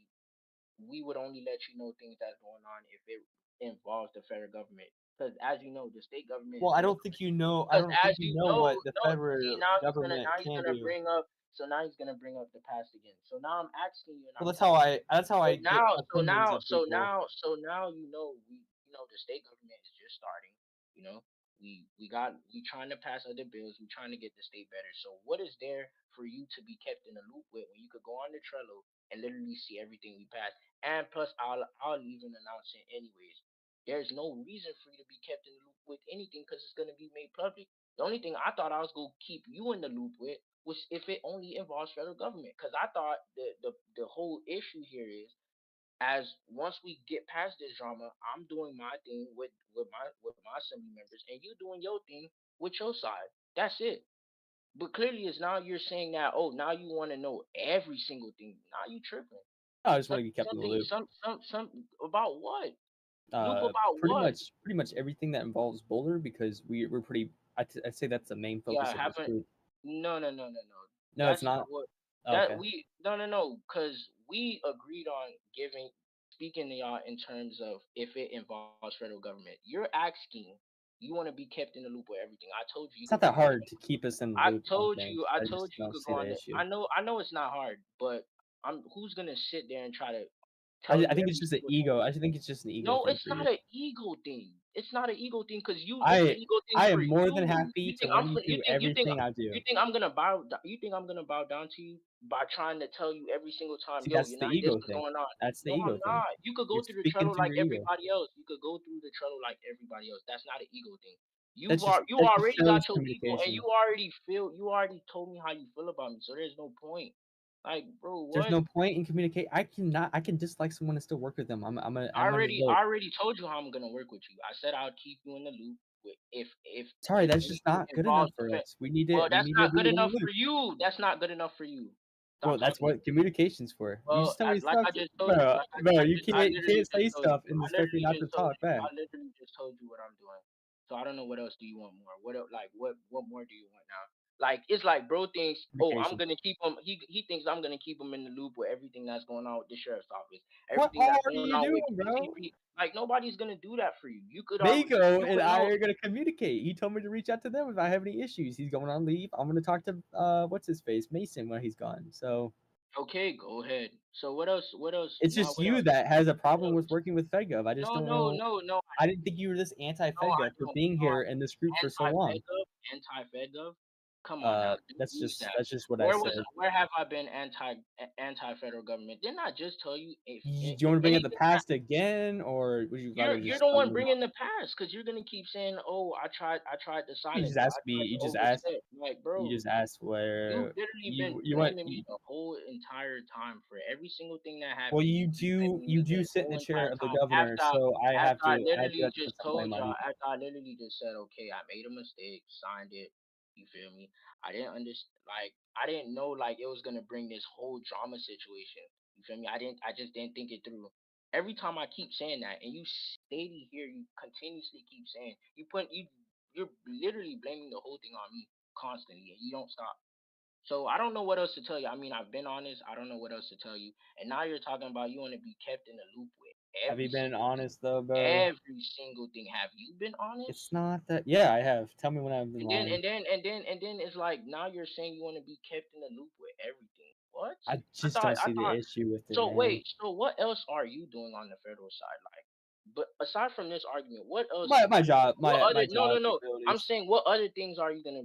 we would only let you know things that's going on if it involves the federal government. Because as you know, the state government Well, is I never don't gonna think you know. I because don't think as you you know know, what the no, see federal now government he's can gonna do. bring up So now he's gonna bring up the past again. So now I'm asking you, and Well, I'm that's how telling you. I get So opinions now, of people. so now the state government is just starting. You know, we trying to pass other bills. We trying to get the state better. So what is there for you to be kept in the loop with when you could go on the Trello and literally see everything we pass? And plus, I'll even announce it anyways. There's no reason for you to be kept in the loop with anything because it's gonna be made public. The only thing I thought I was gonna keep you in the loop with was if it only involves federal government. Because I thought the whole issue here is as once we get past this drama, I'm doing my thing with my assembly members, and you doing your thing with your side. That's it. But clearly, it's now you're saying that now you want to know every single thing. Now you tripping. I just want to be kept in the Something loop. some about what? Loop about Pretty what? much everything that involves Boulder because we're pretty. I'd say that's the main focus Yeah, of this haven't. group. No. No, it's That's not not. what Okay. that we no, because we agreed on speaking to y'all in terms of if it involves federal government. You're asking, you want to be kept in the loop with everything. I told you you It's not could go that on the hard to keep us in the I loop on told things. you I you just don't could see go on the the issue. I know it's not hard, but who's gonna sit there and try to I, tell I you think it's every just an single ego. thing? I think it's just an ego No, thing it's for you. not an ego thing. It's not an ego thing because it's an I ego thing I for am more you. than happy You to think run you through everything I do. you think I'm gonna bow? You think I'm gonna bow down to you by trying to tell you every single time, See, yo, that's you're the not this ego is thing. going on. That's the No, ego I'm thing. not. You could You're go through the speaking Trello through like your ego. everybody else. You could go through the Trello like everybody else. That's not an ego thing. You That just already got shows your people, and communication. you already told me how you feel about me. So there's no point. Like, bro, There's what? no point in communicate. I can dislike someone and still work with them. I'm gonna vote. I already told you how I'm gonna work with you. I said I'll keep you in the loop with Sorry, if that's just anything not good enough involves for defense. us. We need Well, we that's need to not be good in the enough loop. for you. That's not good enough for you. Well, Stop that's talking. what communication's for. You Well, just tell me like stuff, I just told you, bro. Bro, you I can't literally just say told you. stuff and I expect me literally not to just told talk you. back. I literally just told you what I'm doing. So I don't know what else do you want more. What more do you want now? Like it's like bro thinks, oh, I'm Communication. gonna keep him. He thinks I'm gonna keep him in the loop with everything that's going on with the sheriff's office, What everything all that's are going you on with doing, bro? KCP. Like nobody's gonna do that for you. Vago You and would I know. are gonna communicate. He told me to reach out to them if I have any issues. He's going on leave. I'm gonna talk to what's his face, Mason, when he's gone. So Okay, go ahead. So what else? What else? it's Now just what you else? that has a What problem with else? working with FedGov. I just No, don't no, know. no, no. I didn't think you were this No, I anti-FedGov for don't. being No, here in this group for so long. anti-FedGov. Come on now, don't use that. That's just what I said. Where have I been anti-federal government? Didn't I just tell you Do you if want to bring up the anything past again, or would you rather you're just the tell one me? bringing the past because you're gonna keep saying, oh, I tried to You silence just it. asked I me. tried to You just asked. overstep. Like, You bro, just asked you've where literally been you want. blaming me the whole entire time for every single thing that Well, happened. You've been blaming you me do the sit in whole the chair entire of the time. governor, so I have to have to put some blame on you. After I literally just said, okay, I made a mistake, signed it. You feel me? I didn't understand. Like, I didn't know like it was gonna bring this whole drama situation. You feel me? I just didn't think it through. Every time I keep saying that, and you steady here, you continuously keep saying you're literally blaming the whole thing on me constantly, and you don't stop. So I don't know what else to tell you. I mean, I've been honest. I don't know what else to tell you. And now you're talking about you want to be kept in the loop with Have you every been single thing. honest though, bro? Every single thing. Have you been It's honest? not that. Yeah, I have. Tell me when I've been And then lying. it's like now you're saying you want to be kept in the loop with everything. What? I just don't I see the thought issue with it, so man. wait, so what else are you doing on the federal side? Like but aside from this argument, what else My job, what other my job I'm abilities. saying what other things are you gonna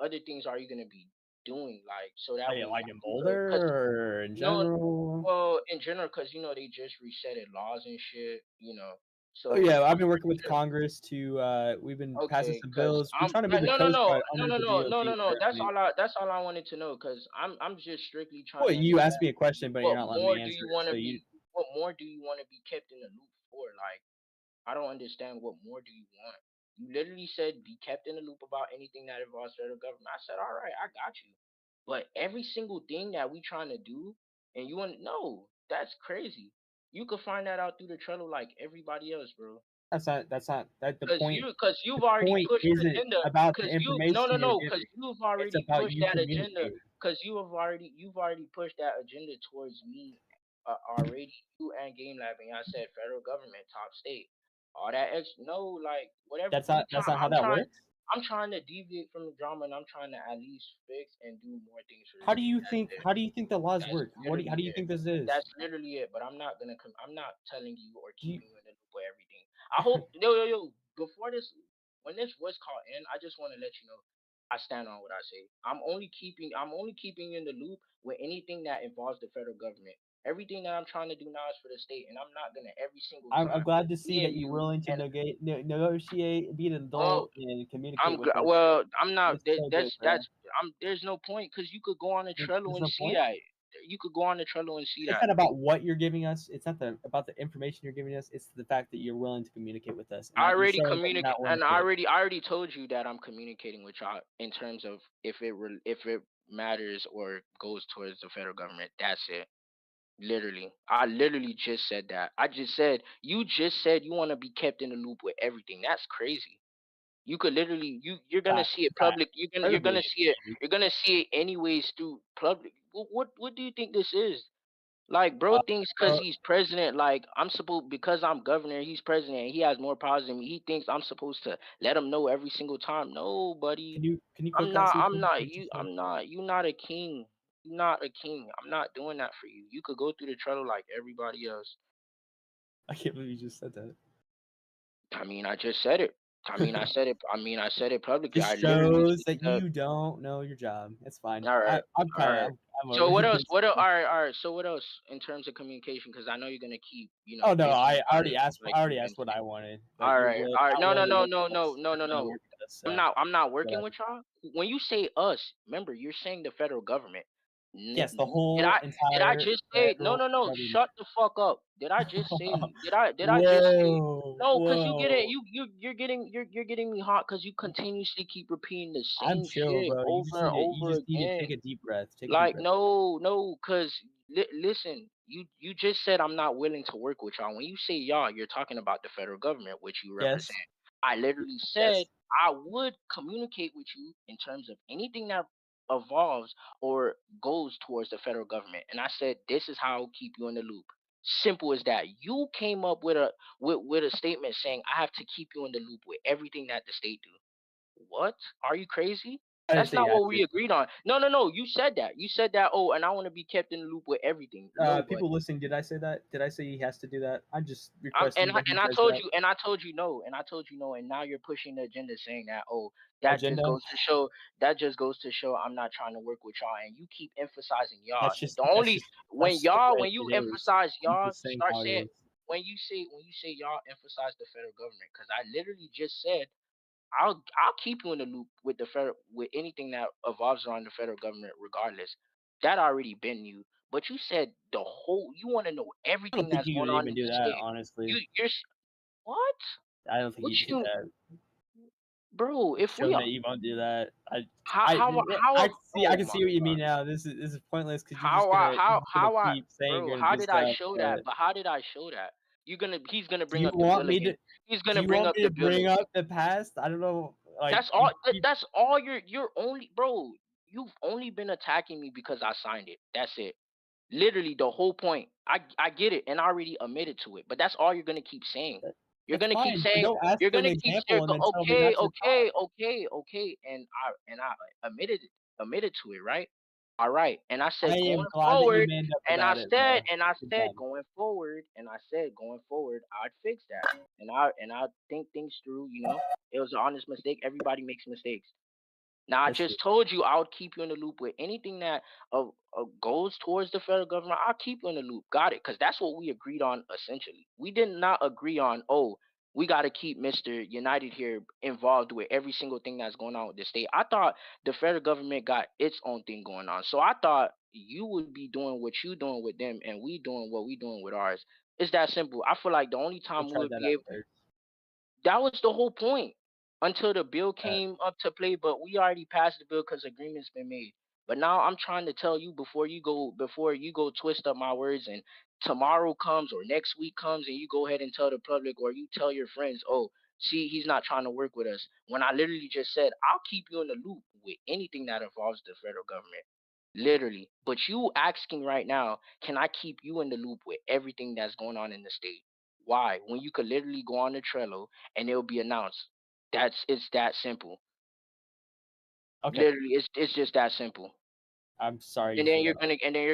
other things are you gonna be doing like so that way Like in because Boulder or in no general. well in general because they just resetted laws and shit. Oh So yeah, I've I'm been working pretty with sure Congress to we've been passing okay some because bills. We're I'm trying to move the no no Coast no Guard no under no the no no DOT no no currently. that's all I wanted to know because I'm just strictly trying Well, to you asked understand me a question, but you're what not letting more me do answer you it. want So to you be what more do you want to be kept in the loop for like I don't understand what more do you want. You literally said be kept in the loop about anything that involves federal government. I said, all right, I got you. But every single thing that we trying to do, and you want no, that's crazy. You could find that out through the Trello like everybody else, bro. that's not that the point. Cause you've The already point pushed the isn't agenda. about the Cause you no information no you're no. Cause giving. you've It's already about pushed you that agenda. communicating. Cause you've already pushed that agenda towards me. Already you and Game Lab and I said federal government top state. All that no like whatever That's not how I'm that trying. works. I'm trying to deviate from the drama, and I'm trying to at least fix and do more things for the How do state. you That's think? it. How do you think the laws That's work? How literally do you it. think this is? That's literally it. But I'm not gonna. I'm not telling you or Do you, keeping you in the loop with everything. I hope yo. Before this, when this voice call in, I just want to let you know, I stand on what I say. I'm only keeping you in the loop with anything that involves the federal government. Everything that I'm trying to do now is for the state, and I'm not gonna every single I'm time. glad to see Me that and you're you willing to and negotiate, be an well, adult, and communicate with us. I'm not. It's so good, bro. There's no point because you could go on the Trello There's and no see point. that. You could go on the Trello and see It's that. not about what you're giving us. It's not about the information you're giving us. It's the fact that you're willing to communicate with us, and I that you're already showing that you're communicate, not willing and to quit. I already told you that I'm communicating with y'all in terms of if it matters or goes towards the federal government. That's it. Literally, I literally just said that. I just said you just said you want to be kept in the loop with everything. That's crazy. You could literally you're gonna Facts, see it facts. public. You're Incredibly, gonna see it. You're gonna see it anyways through public. What do you think this is? Like, bro uh, thinks because uh, he's president, like I'm supposed because I'm governor, he's president, he has more powers than me. He thinks I'm supposed to let him know every single time. No, buddy, can you click that? See I'm not what you you. said? I'm not. You not a king. You not a king. I'm not doing that for you. You could go through the Trello like everybody else. I can't believe you just said that. I mean, I just said it. I mean, I said it. I mean, I said it publicly. It I literally shows just that said, you don't know your job. It's fine. all right, I'm all kind of right. I'm So what already else? against it. All right, all right. So what else in terms of communication? Because I know you're gonna keep, Oh no, bitching about it, like I already asked what convincing. I wanted, but All you're right, all right. not No, no, willing to no, work no, with no, us. no, no, Not willing to no. work with us. So I'm not working whatever. with y'all. When you say us, remember you're saying the federal government. Yes, the Did whole I entire just say no, federal no, no? government. Shut the fuck up. Did I just say? Did I just say? Whoa, No, cause you get it. whoa. You're getting me hot because you continuously keep repeating the I'm same chill, shit bro. over and You over just need to again. take a deep breath. Take a deep Like breath. no, cause listen, you just said I'm not willing to work with y'all. When you say y'all, you're talking about the federal government, which you Yes, represent. I literally said yes. I would communicate with you in terms of anything that evolves or goes towards the federal government. And I said this is how I'll keep you in the loop. Simple as that. You came up with with a statement saying I have to keep you in the loop with everything that the state do. What? Are you crazy? I didn't That's say you not had what to. we agreed on. No, no, no. You said that. You said that. Oh, and I want to be kept in the loop with everything. No, People buddy. listening, did I say that? Did I say he has to do that? I'm just requesting that he And I does told that. you no, and I told you no, and now you're pushing the agenda, saying that Agenda. that just goes to show I'm not trying to work with y'all, and you keep emphasizing y'all. The only That's just the way when you it is. emphasize I'm y'all, just saying start how it saying is. when you say y'all emphasize the federal government, because I literally just said I'll keep you in the loop with the federal with anything that evolves around the federal government, regardless. That already been you. But you said the whole you want to know I don't everything think that's you going would on even in do the that, state. honestly. What? I don't think What you'd do you, that. bro? If we Shown are that you won't do that. I oh can my see what you god. mean now. This is pointless because you're just gonna keep saying you're gonna How do did I stuff. show that? But But how did I show that? He's gonna do bring you up the want bill me again. to? He's Do gonna you bring want up me the to bill bring again. up the past? I don't know. Like That's all. That's all. You're only, bro. You've only been attacking me because I signed it. That's it. Literally the whole point. I get it, and I already admitted to it. But that's all you're gonna keep saying. You're that's gonna keep fine. But saying. don't ask You're for an gonna keep example and then tell me okay, not to talk. okay, okay, okay, and I admitted to it, right? All right, and I I said am going glad that you forward, manned up about it, bro. Good job. and I said going forward, I'd fix that, and I think things through. It was an honest mistake. Everybody makes mistakes. Now I That's true. just told you I would keep you in the loop with anything that goes towards the federal government. I'll keep you in the loop. Got it? Because that's what we agreed on. Essentially, we did not agree on. Oh, we got to keep Mister United here involved with every single thing that's going on with the state. I thought the federal government got its own thing going on. So I thought you would be doing what you doing with them, and we doing what we doing with ours. It's that simple. I feel like the only They time we tried would that be out able first. that was the whole point until the bill Uh, came up to play. But we already passed the bill because agreements been made. But now I'm trying to tell you before you go twist up my words and tomorrow comes or next week comes and you go ahead and tell the public or you tell your friends, oh, see, he's not trying to work with us. When I literally just said I'll keep you in the loop with anything that involves the federal government. Literally. But you asking right now, can I keep you in the loop with everything that's going on in the state? Why? When you could literally go on the Trello and it'll be announced. It's that simple. Okay, Literally, it's just that simple. I'm sorry. And You then feel you're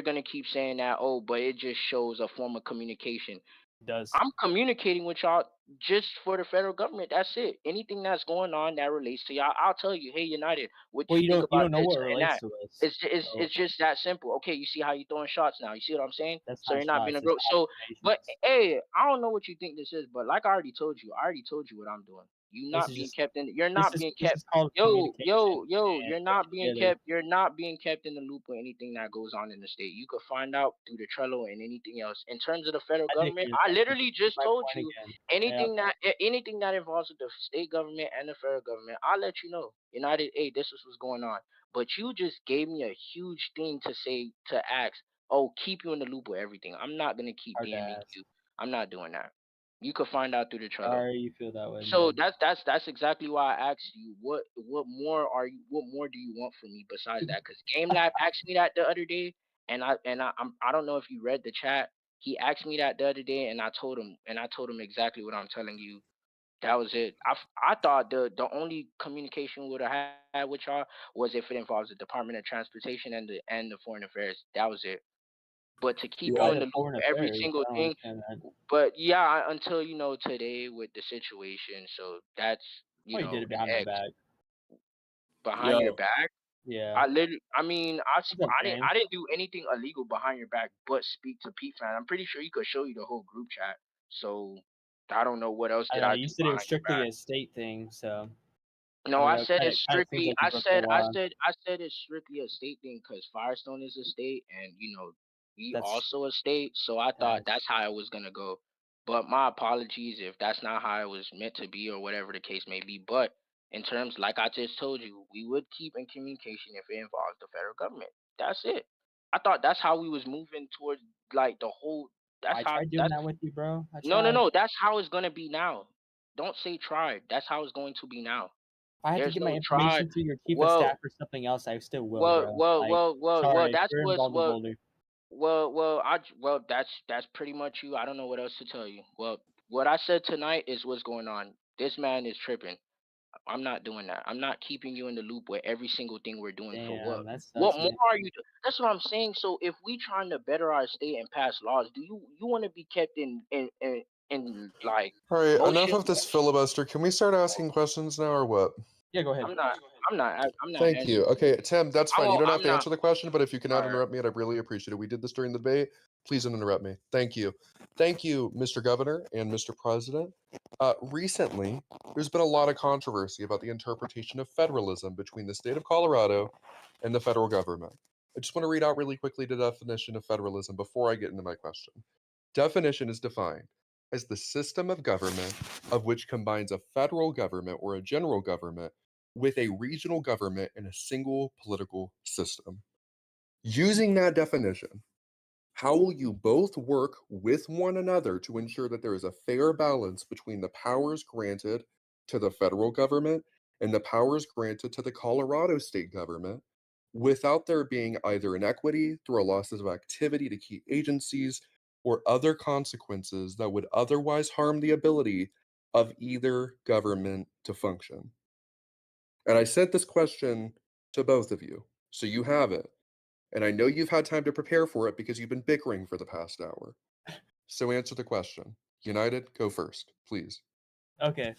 that gonna keep saying that, oh, but it just shows a form of communication. it does. I'm communicating with y'all just for the federal government. That's it. Anything that's going on that relates to y'all, I'll tell you, hey, United, what Well, you think you about don't know this what and relates that. to us. So It's just that simple. Okay, you see how you throwing shots now. You see what I'm saying? that's So not you're not being shots. a It's gro. So, but observations. hey, I don't know what you think this is, but like I already told you, what I'm doing. This is just You're not being this kept. is called communication and You're not working being together. kept. You're not being kept in the loop with anything that goes on in the state. You could find out through the Trello and anything else. In terms of the federal I think government, you're I literally just my told point you again. Yeah, anything that involves the state government and the federal government, I'll let you know. United, hey, this is what's going on. But you just gave me a huge thing to ask. Oh, keep you in the loop with everything. I'm not gonna keep hard to DMing ask. you. I'm not doing that. You could find out through the Trello. Sorry you feel that way, So man. that's exactly why I asked you what more do you want from me besides that? Because Game Lab asked me that the other day, and I don't know if you read the chat. He asked me that the other day, and I told him exactly what I'm telling you. That was it. I thought the only communication we would have had with y'all was if it involves the Department of Transportation and the Foreign Affairs. That was it. But to keep Why you in the the loop foreign with every affairs? single I don't thing, understand that. but yeah, until today with the situation, so that's Oh, you did it an behind my X back. behind your Yo, back. Yeah. I literally, I mean, What's up, James? I didn't do anything illegal behind your back, but speak to Pete fan. I'm pretty sure he could show you the whole group chat. So I don't know what else I did don't know. I You do said it was behind your strictly back. a state thing, so No, I don't I know. said it's Kind of seems strictly. like you broke the law. I said it's strictly a state thing because Firestone is a state, and we That's also a state. So I thought that's that's how it was gonna go. But my apologies if that's not how it was meant to be or whatever the case may be. But in terms, like I just told you, we would keep in communication if it involves the federal government. That's it. I thought that's how we was moving towards like the whole. I tried doing that with you, bro. I No, no, tried. no. That's how it's gonna be now. Don't say tried. That's how it's going to be now. If I had to There's give my no try. information to your chief of Well, staff or something else, I still will, bro. Like, well. sorry, That's you're what's involved in Boulder. that's pretty much you. I don't know what else to tell you. Well, what I said tonight is what's going on. This man is tripping. I'm not doing that. I'm not keeping you in the loop with every single thing we're doing for what. Damn, that What sucks, more man. are you? That's what I'm saying. So if we trying to better our state and pass laws, do you want to be kept in like All right, enough motion? of this filibuster. Can we start asking questions now or what? Yeah, go ahead. I'm not. I'm not Thank you. answering. Okay, Tim, that's fine. You don't have I'm to not. answer the question, but if you can not All right. interrupt me, I'd really appreciate it. We did this during the debate. Please don't interrupt me. Thank you. Thank you, Mr. Governor and Mr. President. Recently, there's been a lot of controversy about the interpretation of federalism between the state of Colorado and the federal government. I just want to read out really quickly the definition of federalism before I get into my question. Definition is defined as the system of government of which combines a federal government or a general government with a regional government in a single political system. Using that definition, how will you both work with one another to ensure that there is a fair balance between the powers granted to the federal government and the powers granted to the Colorado state government without there being either inequity through a loss of activity to key agencies or other consequences that would otherwise harm the ability of either government to function? And I sent this question to both of you, so you have it. And I know you've had time to prepare for it because you've been bickering for the past hour. So answer the question. United, go first, please. Okay.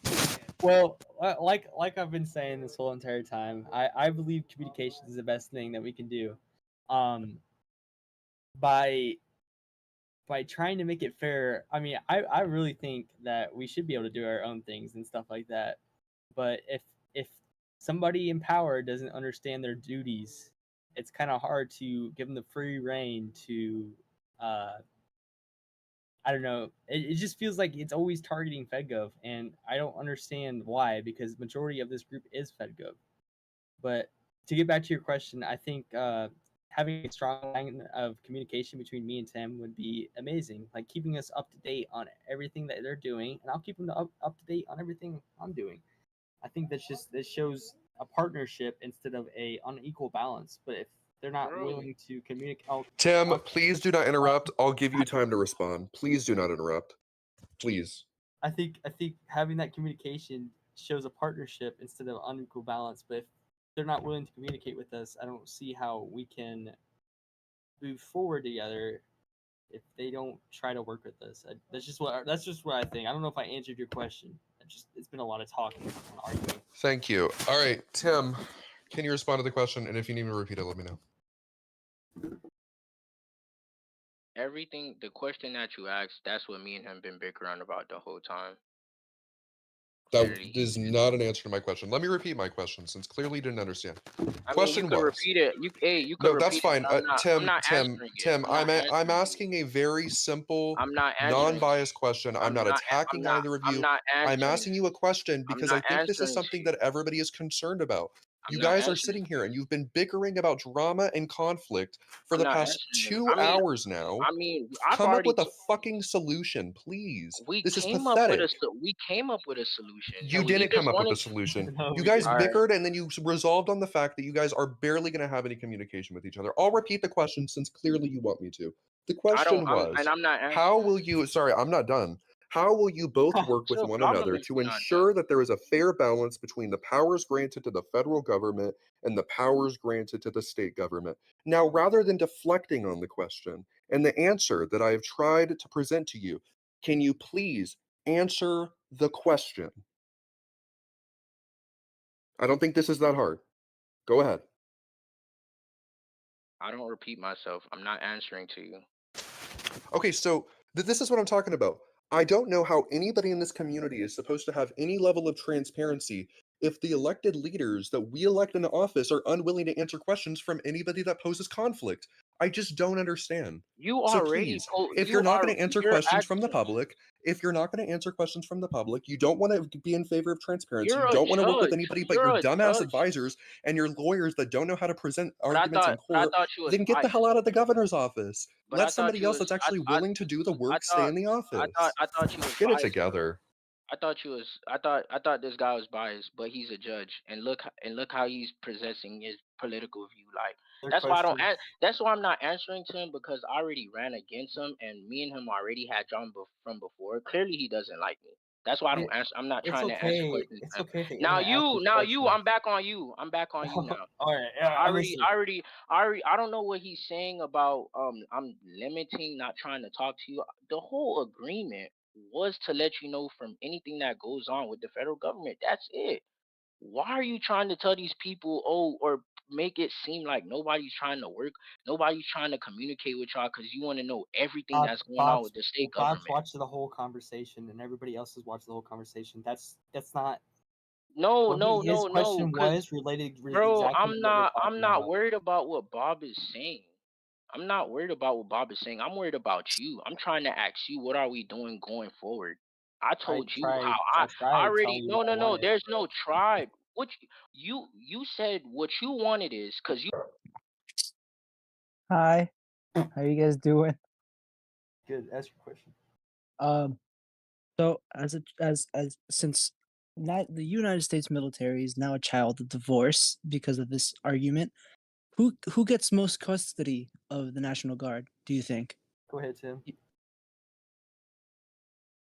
Well, like I've been saying this whole entire time, I believe communication is the best thing that we can do. By trying to make it fair, I mean, I really think that we should be able to do our own things and stuff like that. But if somebody in power doesn't understand their duties, it's kind of hard to give them the free reign to I don't know. It just feels like it's always targeting FedGov, and I don't understand why, because majority of this group is FedGov. But to get back to your question, I think having a strong line of communication between me and Tim would be amazing. Like keeping us up to date on everything that they're doing, and I'll keep them up to date on everything I'm doing. I think this shows a partnership instead of a unequal balance. But if they're not Bro, willing to communicate, Tim, please do not interrupt. I'll give you time to respond. Please do not interrupt. Please. I think having that communication shows a partnership instead of unequal balance. But if they're not willing to communicate with us, I don't see how we can move forward together if they don't try to work with us. That's just what I think. I don't know if I answered your question. It's been a lot of talking and arguing. Thank you. All right, Tim, can you respond to the question? And if you need me to repeat it, let me know. Everything, the question that you asked, that's what me and him been bickering about the whole time. That Literally, is not an answer to my question. Let me repeat my question since clearly you didn't understand. I Question mean, you could was. repeat it. You could No, repeat that's it, fine. but I'm not Tim, answering it. Tim, I'm not I'm answering you. asking a very simple, I'm not answering you. non-biased question. I'm not I'm attacking either of I'm you. not I'm answering asking you. you a question I'm because not I think this is answering to something you. that everybody is concerned about. I'm You not guys are answering sitting to here you. and you've been bickering about drama and conflict for I'm the not past answering you. 2 hours now. I mean, I've Come up already. with a fucking solution, please. We This is came up with pathetic. we came up with a solution. You He didn't just come up with wanted. a solution. No, You we guys didn't. Alright. bickered and then you resolved on the fact that you guys are barely going to have any communication with each other. I'll repeat the question since clearly you want me to. The question was, I'm not answering. how will you, sorry, I'm not done. How will you both work It's with no one problem another if to you're not done. ensure that there is a fair balance between the powers granted to the federal government and the powers granted to the state government? Now, rather than deflecting on the question and the answer that I have tried to present to you, can you please answer the question? I don't think this is that hard. Go ahead. I don't repeat myself. I'm not answering to you. Okay, so this is what I'm talking about. I don't know how anybody in this community is supposed to have any level of transparency if the elected leaders that we elect into office are unwilling to answer questions from anybody that poses conflict. I just don't understand. You So already please, if you're not going to answer you're questions from the asking. public, if you're not going to answer questions from the public, you don't want to be in favor of transparency, You're you a don't want to work with judge. anybody but You're your a dumbass judge. advisors and your lawyers that don't know how to present arguments in But I court, thought you was then get the biased. hell out of the governor's office. But I Let thought somebody you else was. that's actually willing to do the I work stay thought. in the office. I thought you was Get it biased. together. I thought this guy was biased, but he's a judge, and look how he's presenting his political view. Like that's why I don't. That's why I'm not answering to him, because I already ran against him, and me and him already had John from before. Clearly, he doesn't like me. That's why I don't answer. I'm not It's trying to answer okay. questions. It's okay if they Now want to ask you, questions. I'm back on you. I'm back on you now. All right. Yeah, I don't know what he's saying about I'm limiting, not trying to talk to you. The whole agreement was to let you know from anything that goes on with the federal government. That's it. Why are you trying to tell these people, or make it seem like nobody's trying to work, nobody's trying to communicate with y'all because you want to know everything that's going on with the state Bob's government? watched the whole conversation, and everybody else has watched the whole conversation. That's not. No, His question was related. bro, exactly to what we're I'm talking not about. worried about what Bob is saying. I'm not worried about what Bob is saying. I'm worried about you. I'm trying to ask you, what are we doing going forward? I told you how I already. No. There's no tribe. What you said what you wanted is because you. Hi, how you guys doing? Good. Ask your question. So as since not the United States military is now a child of divorce because of this argument, who gets most custody of the National Guard? Do you think? Go ahead, Tim.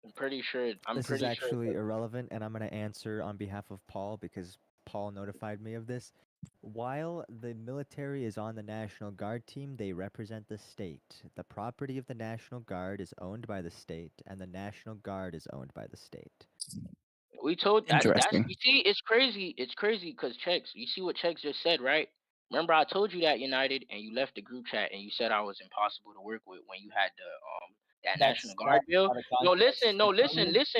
I'm pretty sure. This is actually irrelevant, and I'm going to answer on behalf of Paul because Paul notified me of this. While the military is on the National Guard team, they represent the state. The property of the National Guard is owned by the state, and the National Guard is owned by the state. We told that's Interesting. you see, it's crazy. It's crazy because Chex. You see what Chex just said, right? Remember, I told you that United, and you left the group chat, and you said I was impossible to work with when you had the that National Guard bill. No, listen.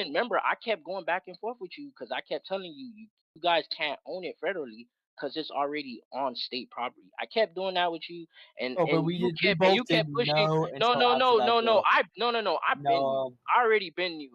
Remember, I kept going back and forth with you because I kept telling you, you guys can't own it federally because it's already on state property. I kept doing that with you, and you kept pushing. No. I already been you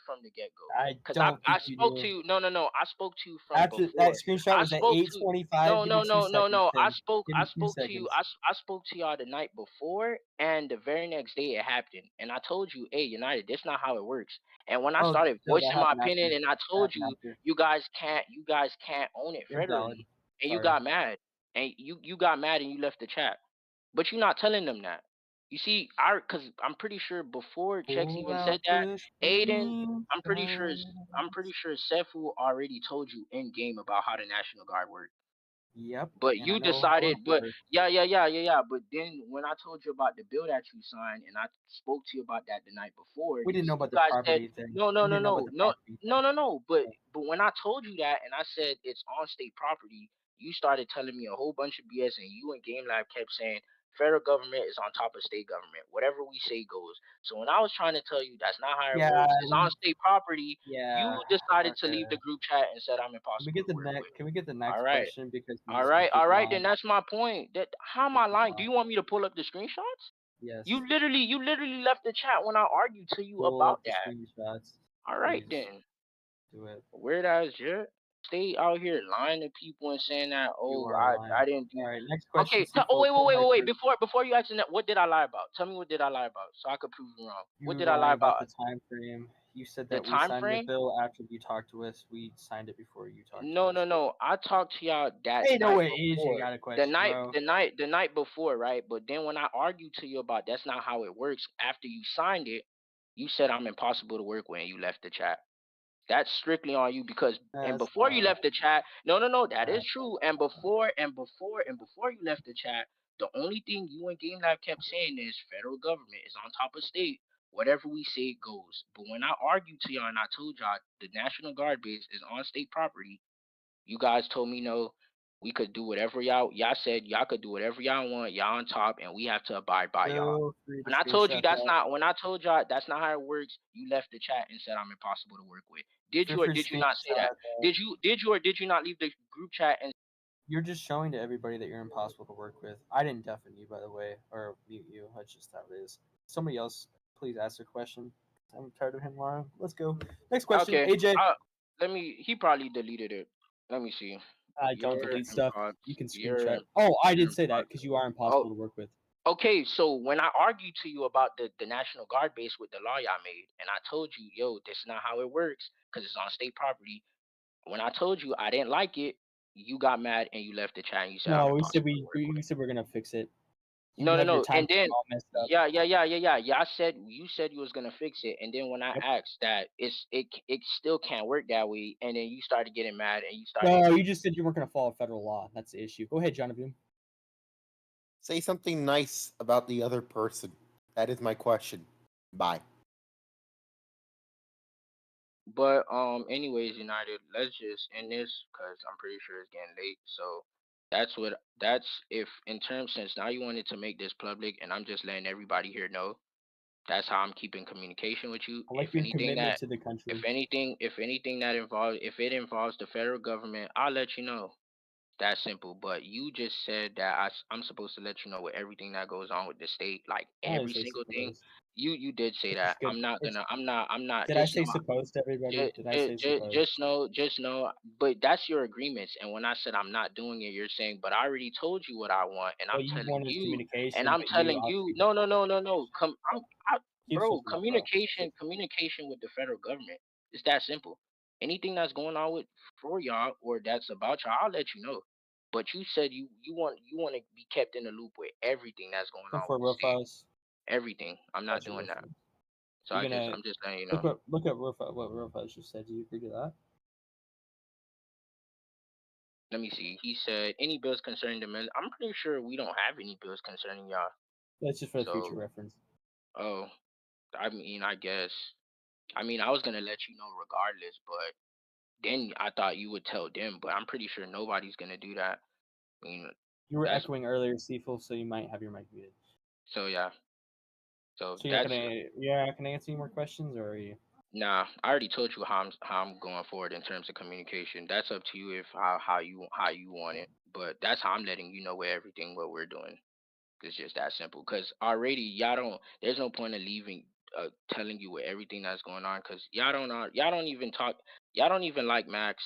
from the get go. Because I spoke to you. No. I spoke to you from After before. that screenshot was at 8:25. No. I spoke to you. Seconds. I spoke to y'all the night before, and the very next day it happened. And I told you, hey, United, that's not how it works. And when I started voicing my opinion, and I told you, you guys can't own it federally, and you got mad, and you got mad, and you left the chat. But you're not telling them that. You see, because I'm pretty sure before Chex even said that, Aiden, I'm pretty sure Sefu already told you in game about how the National Guard works. Yep. But and I you know how it decided, but works. yeah. But then when I told you about the bill that you signed, and I spoke to you about that the night before, We didn't know you about the guys said property thing. no, no, We no, didn't know about no, the no, property no, thing. no, no. But when I told you that, and I said it's on state property, you started telling me a whole bunch of BS, and you and Game Lab kept saying federal government is on top of state government. Whatever we say goes. So when I was trying to tell you that's not how it Yeah. works, it's on state property. Yeah. You decided to leave Okay. the group chat and said I'm Can we impossible get to the work next? with. Can we get the next All right. question because you're All just right, all completely right, then lying. that's my point. That how am I Completely lying? Do lying. you want me to pull up the screenshots? Yes. You literally left the chat when I argued to you Pull about up the that. screenshots. All right Please then. do it. Weird ass Jet. Stay out here lying to people and saying that, You oh, are lying. I didn't do. All right. Next question. Okay. Seafold, Oh tell my wait. group. Before you ask that, what did I lie about? Tell me what did I lie about so I could prove you wrong. You What were did I lie lying about about? the time frame. You said The that we time signed the frame? bill after you talked to us. We signed it before you talked to No, us. no. I talked to y'all that Hey, no night way. AJ before. got a question, bro. The night before, right? But then when I argued to you about that's not how it works, after you signed it, you said I'm impossible to work with and you left the chat. That's strictly on you because and That's before you not. left the chat, no, that is That's true. And before you left the chat, the only thing you and Game Lab kept saying is federal government is on top of state. Whatever we say goes. But when I argued to y'all and I told y'all the National Guard base is on state property, you guys told me no. We could do whatever y'all said y'all could do whatever y'all want. Y'all on top, and we have to abide by y'all. Feel free to When I told you screenshot that's that. not when I told y'all that's not how it works, you left the chat and said I'm impossible to work with. Did Feel you or free to did you not say screenshot that? that. Did you or did you not leave the group chat and You're just showing to everybody that you're impossible to work with. I didn't deafen you, by the way, or mute you. That's just how it is. Somebody else, please ask a question. I'm tired of him lying. Let's go. Next question, okay? AJ. Let me. He probably deleted it. Let me see. I don't You're delete stuff. impos- You can You're screenshot. Oh, I you're did say that because you are oh, impossible to work with. okay, so when I argued to you about the National Guard base with the law y'all made, and I told you, yo, this is not how it works because it's on state property. When I told you I didn't like it, you got mad and you left the chat and you said I'm No, we said impossible to work with. we said we're gonna fix it. You No, have your no. time And then all messed up. yeah. Y'all said you said you was gonna fix it, and then when I Yep. asked that it still can't work that way, and then you started getting mad and you started. No, you just said you weren't gonna follow federal law. That's the issue. Go ahead, Jonathan. Say something nice about the other person. That is my question. Bye. But anyways, United, let's just end this because I'm pretty sure it's getting late. So that's if in terms since now you wanted to make this public, and I'm just letting everybody here know. That's how I'm keeping communication with you. I like your commitment to the country. If anything that involves if it involves the federal government, I'll let you know. That simple. But you just said that I'm supposed to let you know with everything that goes on with the state, like I didn't every say single thing. supposed. You did say It's that. good. It's, I'm not did I just say know supposed to everybody? Did I say supposed? just know, but that's your agreements. And when I said I'm not doing it, you're saying, but I already told you what I want, and What you want is and communication, I'm but you telling you, obviously no. keep Bro, switching up, bro. communication with the federal government. It's that simple. Anything that's going on with for y'all or that's about y'all, I'll let you know. But you said you want to be kept in the loop with everything that's going Come on for with the Real state. Fuzz. Everything. I'm not Gotcha, doing that. Real So You're gonna I'm just letting you know. look at what Real Fuzz just said. Do you agree to that? Let me see. He said any bills concerning the men. I'm pretty sure we don't have any bills concerning y'all. That's just for the future So, reference. oh, I mean, I guess. I mean, I was gonna let you know regardless, but then I thought you would tell them. But I'm pretty sure nobody's gonna do that. I mean, You were that's echoing earlier, Seafool, so you might have your mic muted. so yeah. So So that's you're not gonna answer any more questions, or are you? nah. I already told you how I'm going forward in terms of communication. That's up to you if how you want it. But that's how I'm letting you know where everything what we're doing. It's just that simple. Cause already y'all don't. There's no point in leaving, telling you with everything that's going on. Cause y'all don't even talk. Y'all don't even like Max.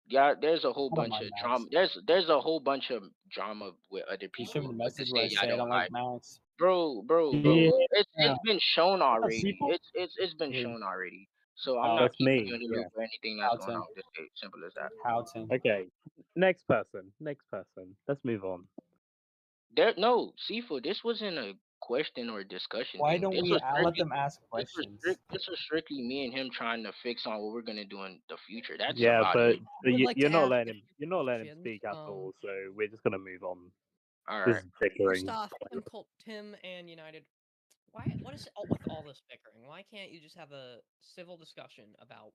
Yeah, there's a whole I don't bunch mind of drama. Max. there's a whole bunch of drama with other You showed me people the with the message where I state y'all say I don't don't like like. Max. Bro. Yeah. It's been shown What's up, already. Seafool? It's been Hey, shown already. So I'm not That's keeping me, you in the yeah. loop for anything that's going Houghton. on with the state. Simple as that. Houghton. Okay. Next person. Let's move on. There no seafood. This wasn't a question or discussion Why thing. don't This we was let strictly them ask questions? this was strictly me and him trying to fix on what we're gonna do in the future. That's Yeah, about but it. would like you're to not ask letting a him. You're not letting him question. speak at all. So we're just gonna move on. All This right. is bickering. First off, Tim and United, what is with all this bickering? Why can't you just have a civil discussion about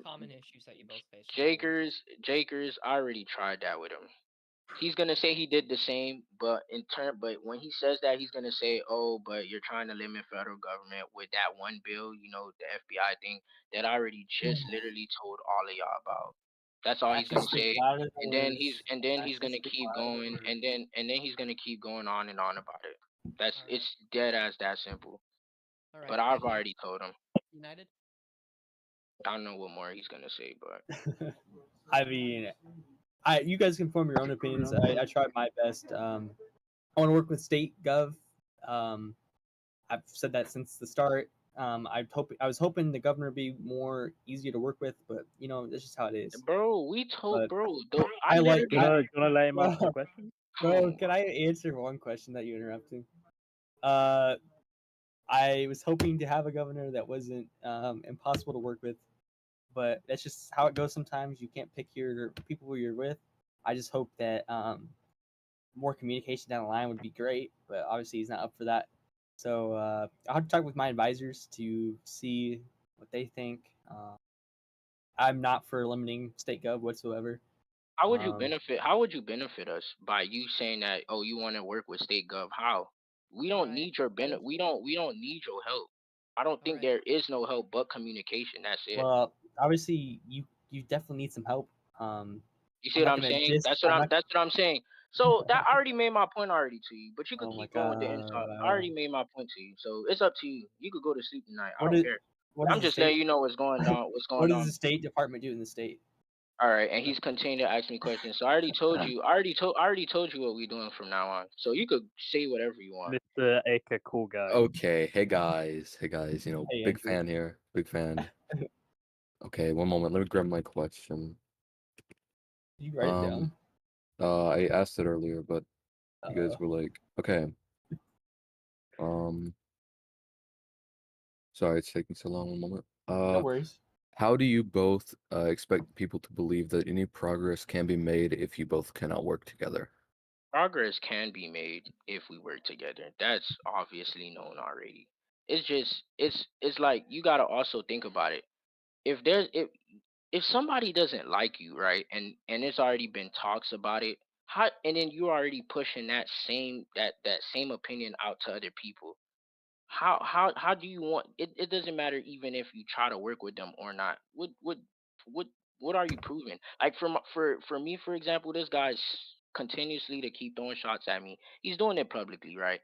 common issues that you both face? Jakers, I already tried that with him. He's gonna say he did the same, but but when he says that, he's gonna say, "Oh, but you're trying to limit federal government with that one bill, the FBI thing that I already just literally told all of y'all about." That's all he's gonna Actions speak say, louder than and words. then he's Actions gonna speak keep louder than going, words. and then he's gonna keep going on and on about it. Alright. It's dead as that simple. All right. But I've already told him. United. I don't know what more he's gonna say, but I mean, you guys can form your own opinions. I tried my best. I want to work with state gov. I've said that since the start. I was hoping the governor would be more easier to work with, but that's just how it is. bro, we told But bro. Though I like. Do you wanna let him ask the question? Bro, can I answer one question that you interrupted? I was hoping to have a governor that wasn't impossible to work with, but that's just how it goes sometimes. You can't pick your people who you're with. I just hope that more communication down the line would be great, but obviously he's not up for that. So I'll have to talk with my advisors to see what they think. I'm not for limiting state gov whatsoever. How would you benefit? How would you benefit us by you saying that? Oh, you want to work with state gov? How? We don't need your We don't need your help. I don't think there is no help but communication. That's it. Well, obviously you definitely need some help. You see what I'm saying? That's what I'm saying. So that already made my point already to you. But you could keep going with the insult. I already made my point to you. So it's up to you. You could go to sleep tonight. I don't care. I'm just letting you know what's going on. What's going on? What does the State Department do in the state? All right, and he's continuing to ask me questions. So I already told you. I already told you what we're doing from now on. So you could say whatever you want. Mr. Aka, cool guy. Okay, hey guys, Hey, big fan here, big fan. Okay, one moment. Let me grab my question. You write it down. I asked it earlier, but you guys were like, okay. Sorry, it's taking so long. One moment. No worries. How do you both expect people to believe that any progress can be made if you both cannot work together? Progress can be made if we work together. That's obviously known already. It's just it's like you gotta also think about it. If somebody doesn't like you, right, and it's already been talks about it, how and then you're already pushing that same opinion out to other people. How do you want it? It doesn't matter even if you try to work with them or not. What what are you proving? Like for me, for example, this guy's continuously to keep throwing shots at me. He's doing it publicly, right?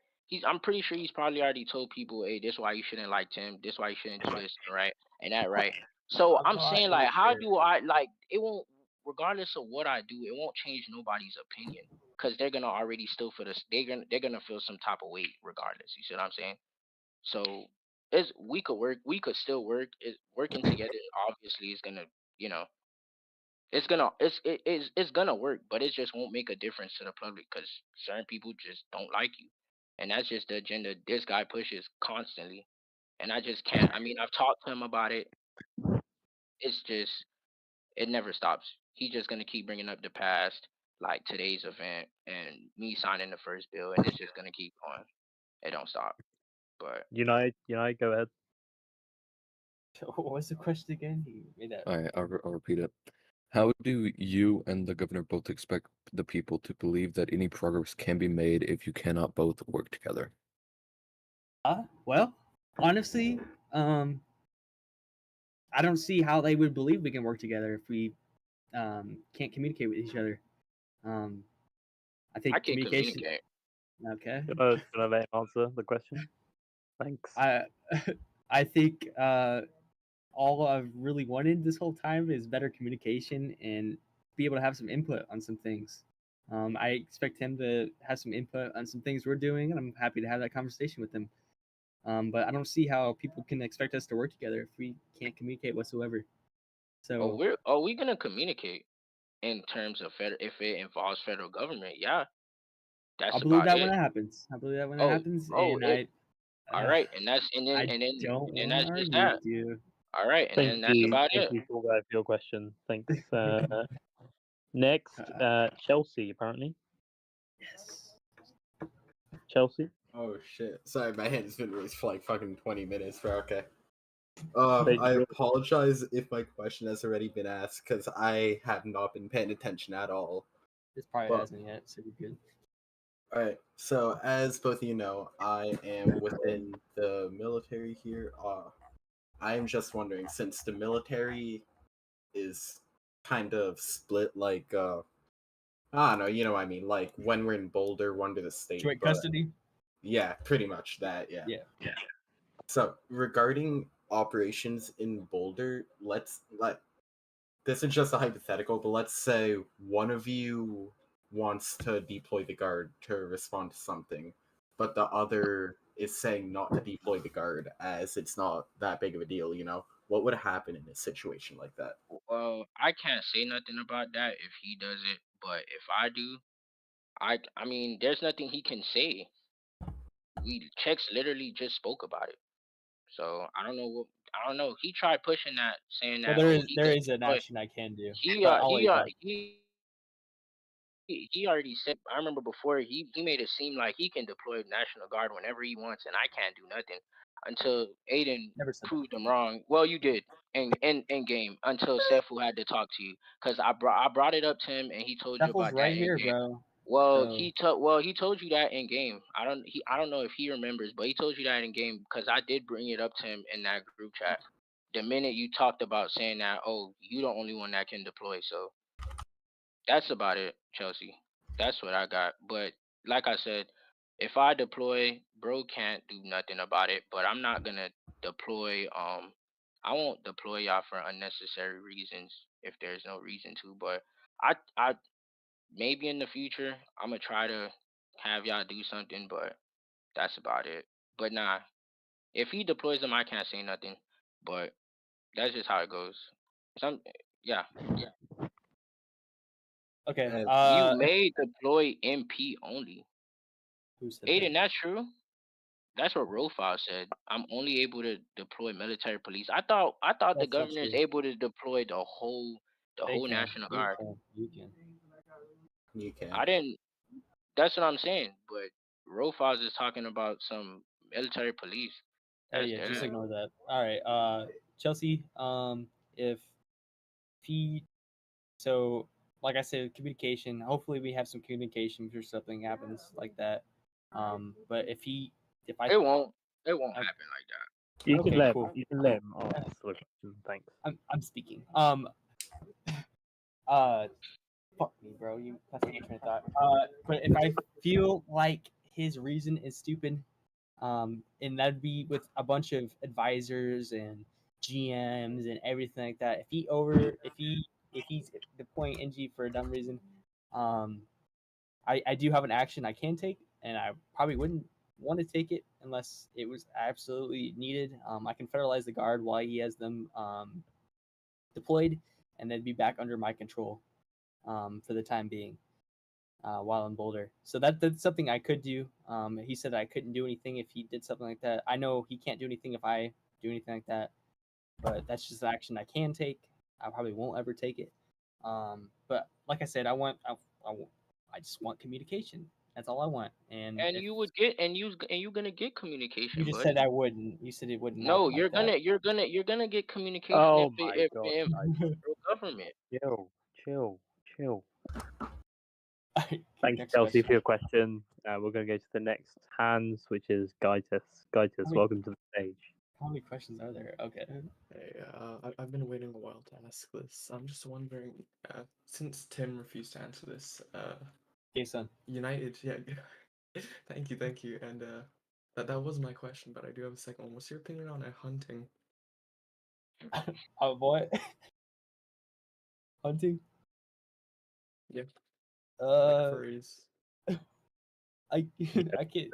I'm pretty sure he's probably already told people, hey, this is why you shouldn't like Tim, this is why you shouldn't do this, right? And that, right? So I'm saying, like, how do I, like, it won't, regardless of what I do, it won't change nobody's opinion, because they're gonna already still feel this, they're gonna feel some type of weight regardless. You see what I'm saying? So we could still work. Working together obviously is gonna, you know, it's gonna work, but it just won't make a difference to the public because certain people just don't like you, and that's just the agenda this guy pushes constantly. And I just can't. I mean, I've talked to him about it. It's just it never stops. He's just gonna keep bringing up the past, like today's event and me signing the first bill, and it's just gonna keep going. It don't stop. But United, go ahead. What was the question again? You made that. All right, I'll repeat it. How do you and the governor both expect the people to believe that any progress can be made if you cannot both work together? Well, honestly, I don't see how they would believe we can work together if we can't communicate with each other. I think I can communication. communicate. Okay. Gonna let him answer the question. Thanks. I think all I've really wanted this whole time is better communication and be able to have some input on some things. I expect him to have some input on some things we're doing, and I'm happy to have that conversation with him. But I don't see how people can expect us to work together if we can't communicate whatsoever. So Are we gonna communicate in terms of if it involves federal government? Yeah, That's I'll believe about that it. when it happens. I believe that when it Oh, happens, oh, and it. All uh, right, and that's and then I and then don't and then want to that's just argue that. with you. All right, and Thank then that's you. about Thank it. you, cool guy, for your question. Thanks. Next, Chelsea, apparently. Yes. Chelsea. Oh shit! Sorry, my hand's been raised for like fucking 20 minutes, bro. Okay. Thank I you. apologize if my question has already been asked because I have not been paying attention at all. This probably But- hasn't yet, so you're good. All right. So, as both of you know, I am within the military here. I am just wondering, since the military is kind of split, like I don't know, you know what I mean, like when we're in Boulder, we're under the state. Joint but- custody. Yeah, pretty much that. Yeah. Yeah. So regarding operations in Boulder, this is just a hypothetical, but let's say one of you wants to deploy the guard to respond to something, but the other is saying not to deploy the guard as it's not that big of a deal, you know? What would happen in a situation like that? Well, I can't say nothing about that if he does it, but if I do, I mean, there's nothing he can say. We checks literally just spoke about it, so I don't know what I don't know. He tried pushing that, saying Well, that there is an action I can do. he but I'll let you talk. he already said. I remember before he made it seem like he can deploy National Guard whenever he wants, and I can't do nothing until Aiden Never said that. proved him wrong. Well, you did in game until Sefu had to talk to you because I brought it up to him and he told you Shuffle's about right that here, in game. bro. Well, So- he told you that in game. I don't know if he remembers, but he told you that in game because I did bring it up to him in that group chat. The minute you talked about saying that, oh, you the only one that can deploy, so that's about it, Chelsea. That's what I got. But like I said, if I deploy, bro can't do nothing about it. But I'm not gonna deploy. I won't deploy y'all for unnecessary reasons if there's no reason to. But I maybe in the future I'm gonna try to have y'all do something. But that's about it. But nah, if he deploys them, I can't say nothing. But that's just how it goes. Yeah. Okay. You may deploy MP only. Who said Aiden, that? that's true. That's what Rofile said. I'm only able to deploy military police. I thought the That's not governor is true. able to deploy the whole They can. National Guard. You can. You can. I didn't. That's what I'm saying. But Rofile is talking about some military police. Oh That's yeah, just different. ignore that. All right. Chelsea. If he, so like I said, communication. Hopefully, we have some communication before something happens like that. But if I, It won't happen like that. You Okay, can let cool. you can let him ask the question. Thanks. I'm speaking. Fuck me, bro. You that's my train of thought. But if I feel like his reason is stupid, and that'd be with a bunch of advisors and GMs and everything like that. If he's deploying NG for a dumb reason, I do have an action I can take, and I probably wouldn't want to take it unless it was absolutely needed. I can federalize the guard while he has them deployed, and then be back under my control for the time being while in Boulder. So that's something I could do. He said I couldn't do anything if he did something like that. I know he can't do anything if I do anything like that, but that's just an action I can take. I probably won't ever take it. But like I said, I just want communication. That's all I want. And if You would get you're gonna get communication. you just buddy. said I wouldn't. You said it wouldn't. No, happen like that. you're gonna get communication Oh if my if god, if guys. federal government. Chill. Alright, Thanks, next Chelsea, question. for your question. We're going to go to the next hands, which is Gaitis. Gaitis, How many- welcome to the stage. How many questions are there? Okay. Hey, I've been waiting a while to ask this. I'm just wondering, since Tim refused to answer this, Jason. United, yeah, thank you, and that was my question, but I do have a second one. What's your opinion on hunting? What? Hunting? Yeah. Furries. I can't.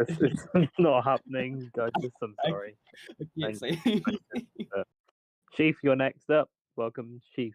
It's not happening, Gaitis. I'm sorry. I can't Thanks. say. Chief, you're next up. Welcome, Chief.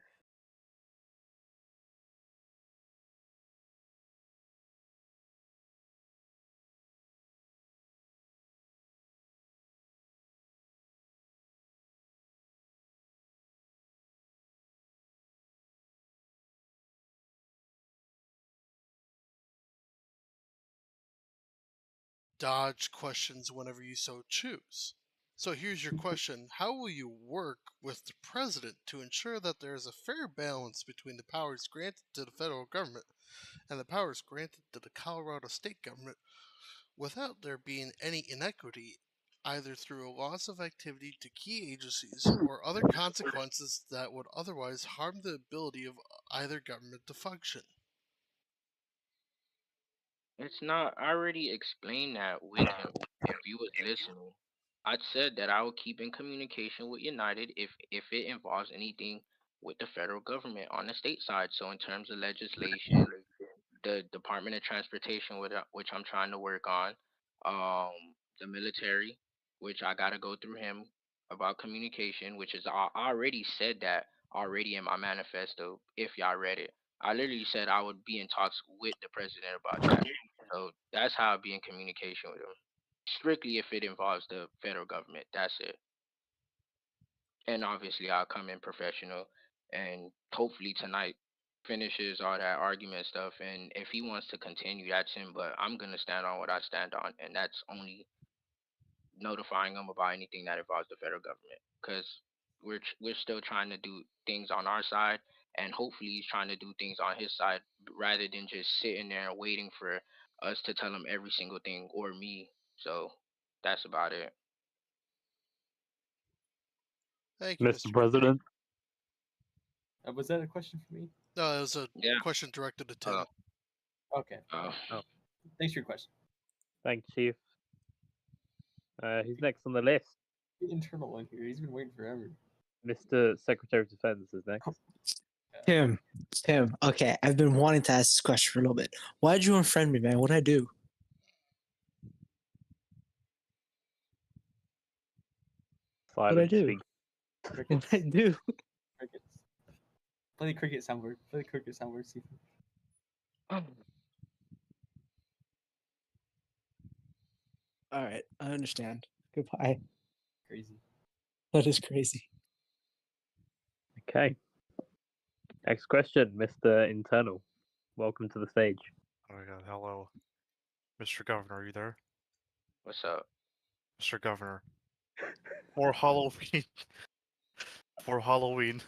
dodge questions whenever you so choose. So here's your question. How will you work with the president to ensure that there is a fair balance between the powers granted to the federal government and the powers granted to the Colorado state government without there being any inequity, either through a loss of activity to key agencies or other consequences that would otherwise harm the ability of either government to function? It's not. I already explained that with him. If you was listening, I said that I will keep in communication with United if it involves anything with the federal government on the state side. So in terms of legislation, the Department of Transportation, which I'm trying to work on, the military, which I gotta go through him about communication, which is I already said that already in my manifesto. If y'all read it, I literally said I would be in talks with the president about that. So that's how I'll be in communication with him. Strictly if it involves the federal government. That's it. And obviously I'll come in professional and hopefully tonight finishes all that argument stuff, and if he wants to continue, that's him, but I'm gonna stand on what I stand on, and that's only notifying him about anything that involves the federal government, because we're still trying to do things on our side, and hopefully he's trying to do things on his side rather than just sitting there and waiting for us to tell him every single thing, or me. So that's about it. Thank you, Mr. Mr. Governor. President. Was that a question for me? No, it was a Yeah. question directed to Tim. Okay. Thanks for your question. Thank you, Chief. Who's next on the list? The internal one here. He's been waiting forever. Mr. Secretary of Defense is next. Tim, okay, I've been wanting to ask this question for a little bit. Why'd you unfriend me, man? What'd I do? What'd I do? What'd I do? Crickets. Play the cricket soundboard. Play the cricket soundboard. See. All right, I understand. Goodbye. Crazy. That is crazy. Okay. Next question, Mr. Internal. Welcome to the stage. Oh my god, hello. Mr. Governor, are you there? What's up? Mr. Governor. For Halloween for Halloween,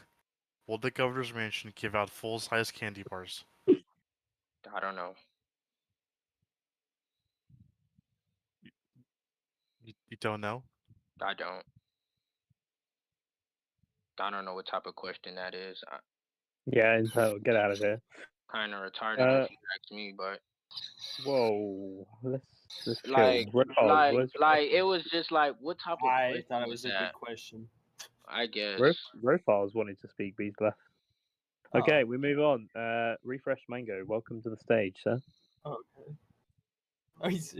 will the governor's mansion give out full-size candy bars? I don't know. You don't know? I don't. I don't know what type of question that is. Yeah, Internal, get out of here. Kind of retarded if you ask me, but Whoa, let's chill. like, Where's it was just like, what type of I question thought it is was a that? good question. I guess. Rofar's wanting to speak, but he's left. Okay, we move on. Refresh Mango, welcome to the stage, sir. Oh, okay. Oh, he's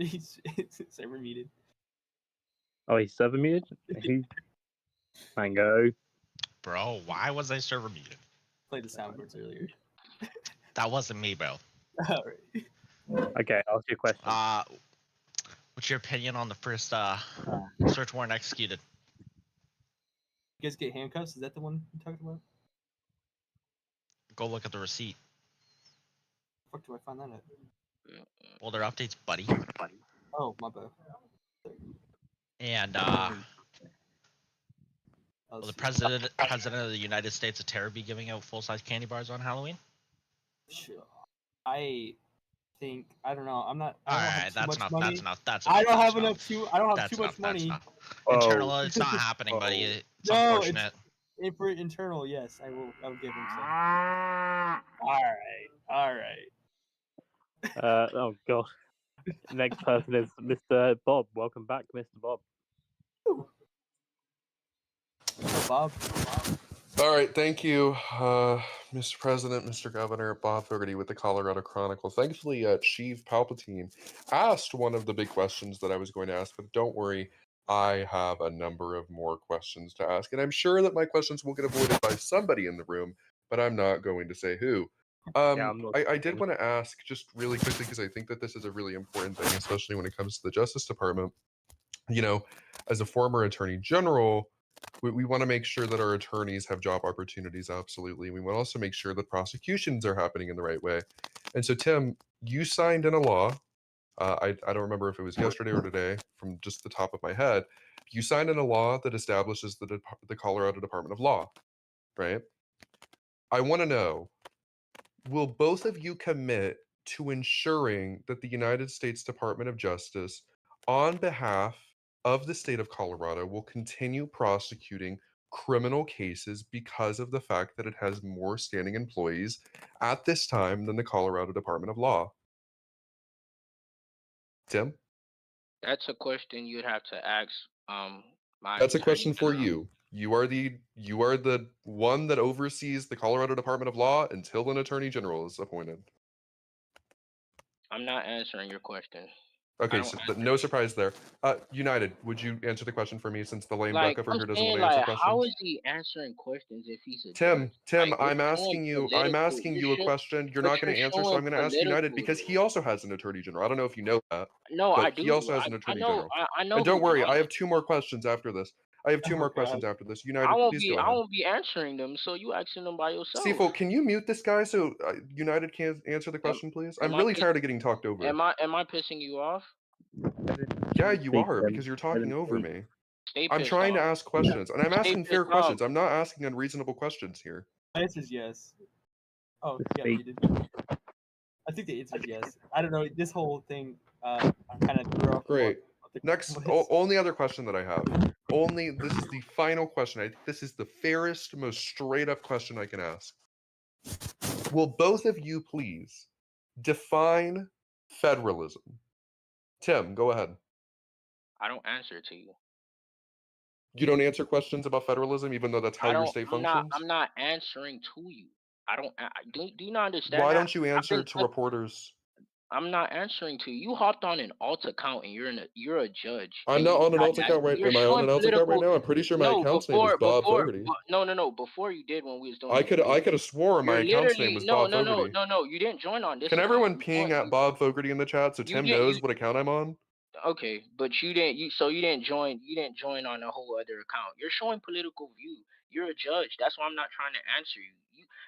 server muted. Oh, he's server muted? Mango. Bro, why was I server muted? Played the soundboards earlier. That wasn't me, bro. Alright. Okay, ask your question. What's your opinion on the first search warrant executed? You guys get handcuffs? Is that the one you talked about? Go look at the receipt. The fuck do I find that at? Well, there are updates, buddy. Oh, my bad. And will the president of the United States of Terror be giving out full-size candy bars on Halloween? Sure. I think I don't know. I'm not. All I don't right, have too that's much enough. money. That's enough. That's I enough. don't that's have enough. enough too. I don't have That's too much enough, that's money. enough. Internal, it's not happening, buddy. It's No, unfortunate. For internal, yes, I will give him some. All right. Oh god. Next person is Mr. Bob. Welcome back, Mr. Bob. Bob. All right, thank you, Mr. President, Mr. Governor, Bob Fogarty with the Colorado Chronicle. Thankfully, Sheev Palpatine asked one of the big questions that I was going to ask, but don't worry, I have a number of more questions to ask, and I'm sure that my questions will get avoided by somebody in the room, but I'm not going to say who. I did want to ask just really quickly because I think that this is a really important thing, especially when it comes to the Justice Department. You know, as a former Attorney General, we want to make sure that our attorneys have job opportunities, absolutely. We want to also make sure that prosecutions are happening in the right way. And so, Tim, you signed in a law I don't remember if it was yesterday or today from just the top of my head. You signed in a law that establishes the Colorado Department of Law, right? I want to know, will both of you commit to ensuring that the United States Department of Justice, on behalf of the state of Colorado, will continue prosecuting criminal cases because of the fact that it has more standing employees at this time than the Colorado Department of Law? Tim? That's a question you'd have to ask my That's a attorney question for general. you. You are the one that oversees the Colorado Department of Law until an attorney general is appointed. I'm not answering your question. Okay, don't so but no surprise there. United, would you answer the question for me since the lame Like duck over I'm here doesn't saying, want to answer like, how questions? is he answering questions if he's a Tim, judge? Like, I'm asking you a question. You're not going to answer, so I'm going to ask United because he also has an attorney general. I don't know if you know that. No, I But he do. also has I, an I attorney know. general. I know. And don't who worry, John I is. have 2 more questions after this. I have 2 Oh more God. questions after this. I United, won't please be. go I ahead. won't be answering them. So you asking them by yourself. Seafold, can you mute this guy so United can answer the question, please? I'm Am I really piss- tired of getting talked over. Am I pissing you off? Yeah, you Speak, are Tim. because you're Let talking him over speak. me. Stay I'm pissed trying to off. ask questions, and I'm Stay asking fair pissed off. questions. I'm not asking unreasonable questions here. My answer is yes. Oh, Just yeah, speak. you did. I think the answer is yes. I don't know. This whole thing, I'm kind of threw off. Great. Next, only other question that I have. This is the final question. I think this is the fairest, most straight up question I can ask. Will both of you please define federalism? Tim, go ahead. I don't answer to you. You don't answer questions about federalism, even though that's how your state functions? I'm not answering to you. I don't. Do you not understand? Why that? don't you answer to reporters? I'm not answering to you. You hopped on an alt account and you're a judge. I'm and not you on an got alt that- account right. you're Am I on showing an alt account right political- now? I'm pretty sure my No, account's name is Bob before, Fogarty. no. Before you did when we was doing. I the could debate, have sworn my you're account's name literally- was no, Bob no, Fogarty. No. You didn't join on this. Can account. everyone You ping joined- at Bob Fogarty in the chat so You Tim didn't- knows you- what account I'm on? Okay, but you didn't. You didn't join. You didn't join on a whole other account. You're showing political view. You're a judge. That's why I'm not trying to answer you.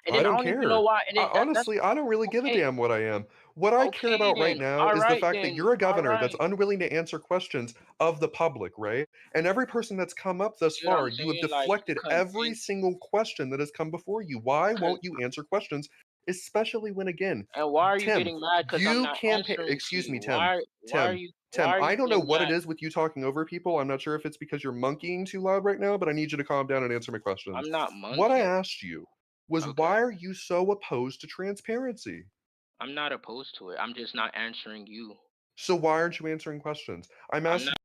And then I don't even care. know why. And then Honestly, I don't really give a damn what I am. What I care Okay, about right then. now is the Alright, fact that then. you're a governor that's Alright. unwilling to answer questions of the public, right? And every person that's come up thus See what I'm far, you have saying? Like, deflected every single question that has come before you. Why won't you answer questions? Especially when, again, And why are you Tim, getting mad? Because I'm you not can't answering to excuse me, you. Tim. Why are Tim, you? Tim, Why are you I don't know getting what mad? it is with you talking over people. I'm not sure if it's because you're monkeying too loud right now, but I need you to calm down and answer my questions. I'm not What I monkeying. asked you was Okay. why are you so opposed to transparency? I'm not opposed to it. I'm just not answering you. So why aren't you answering questions? I'm I'm asking not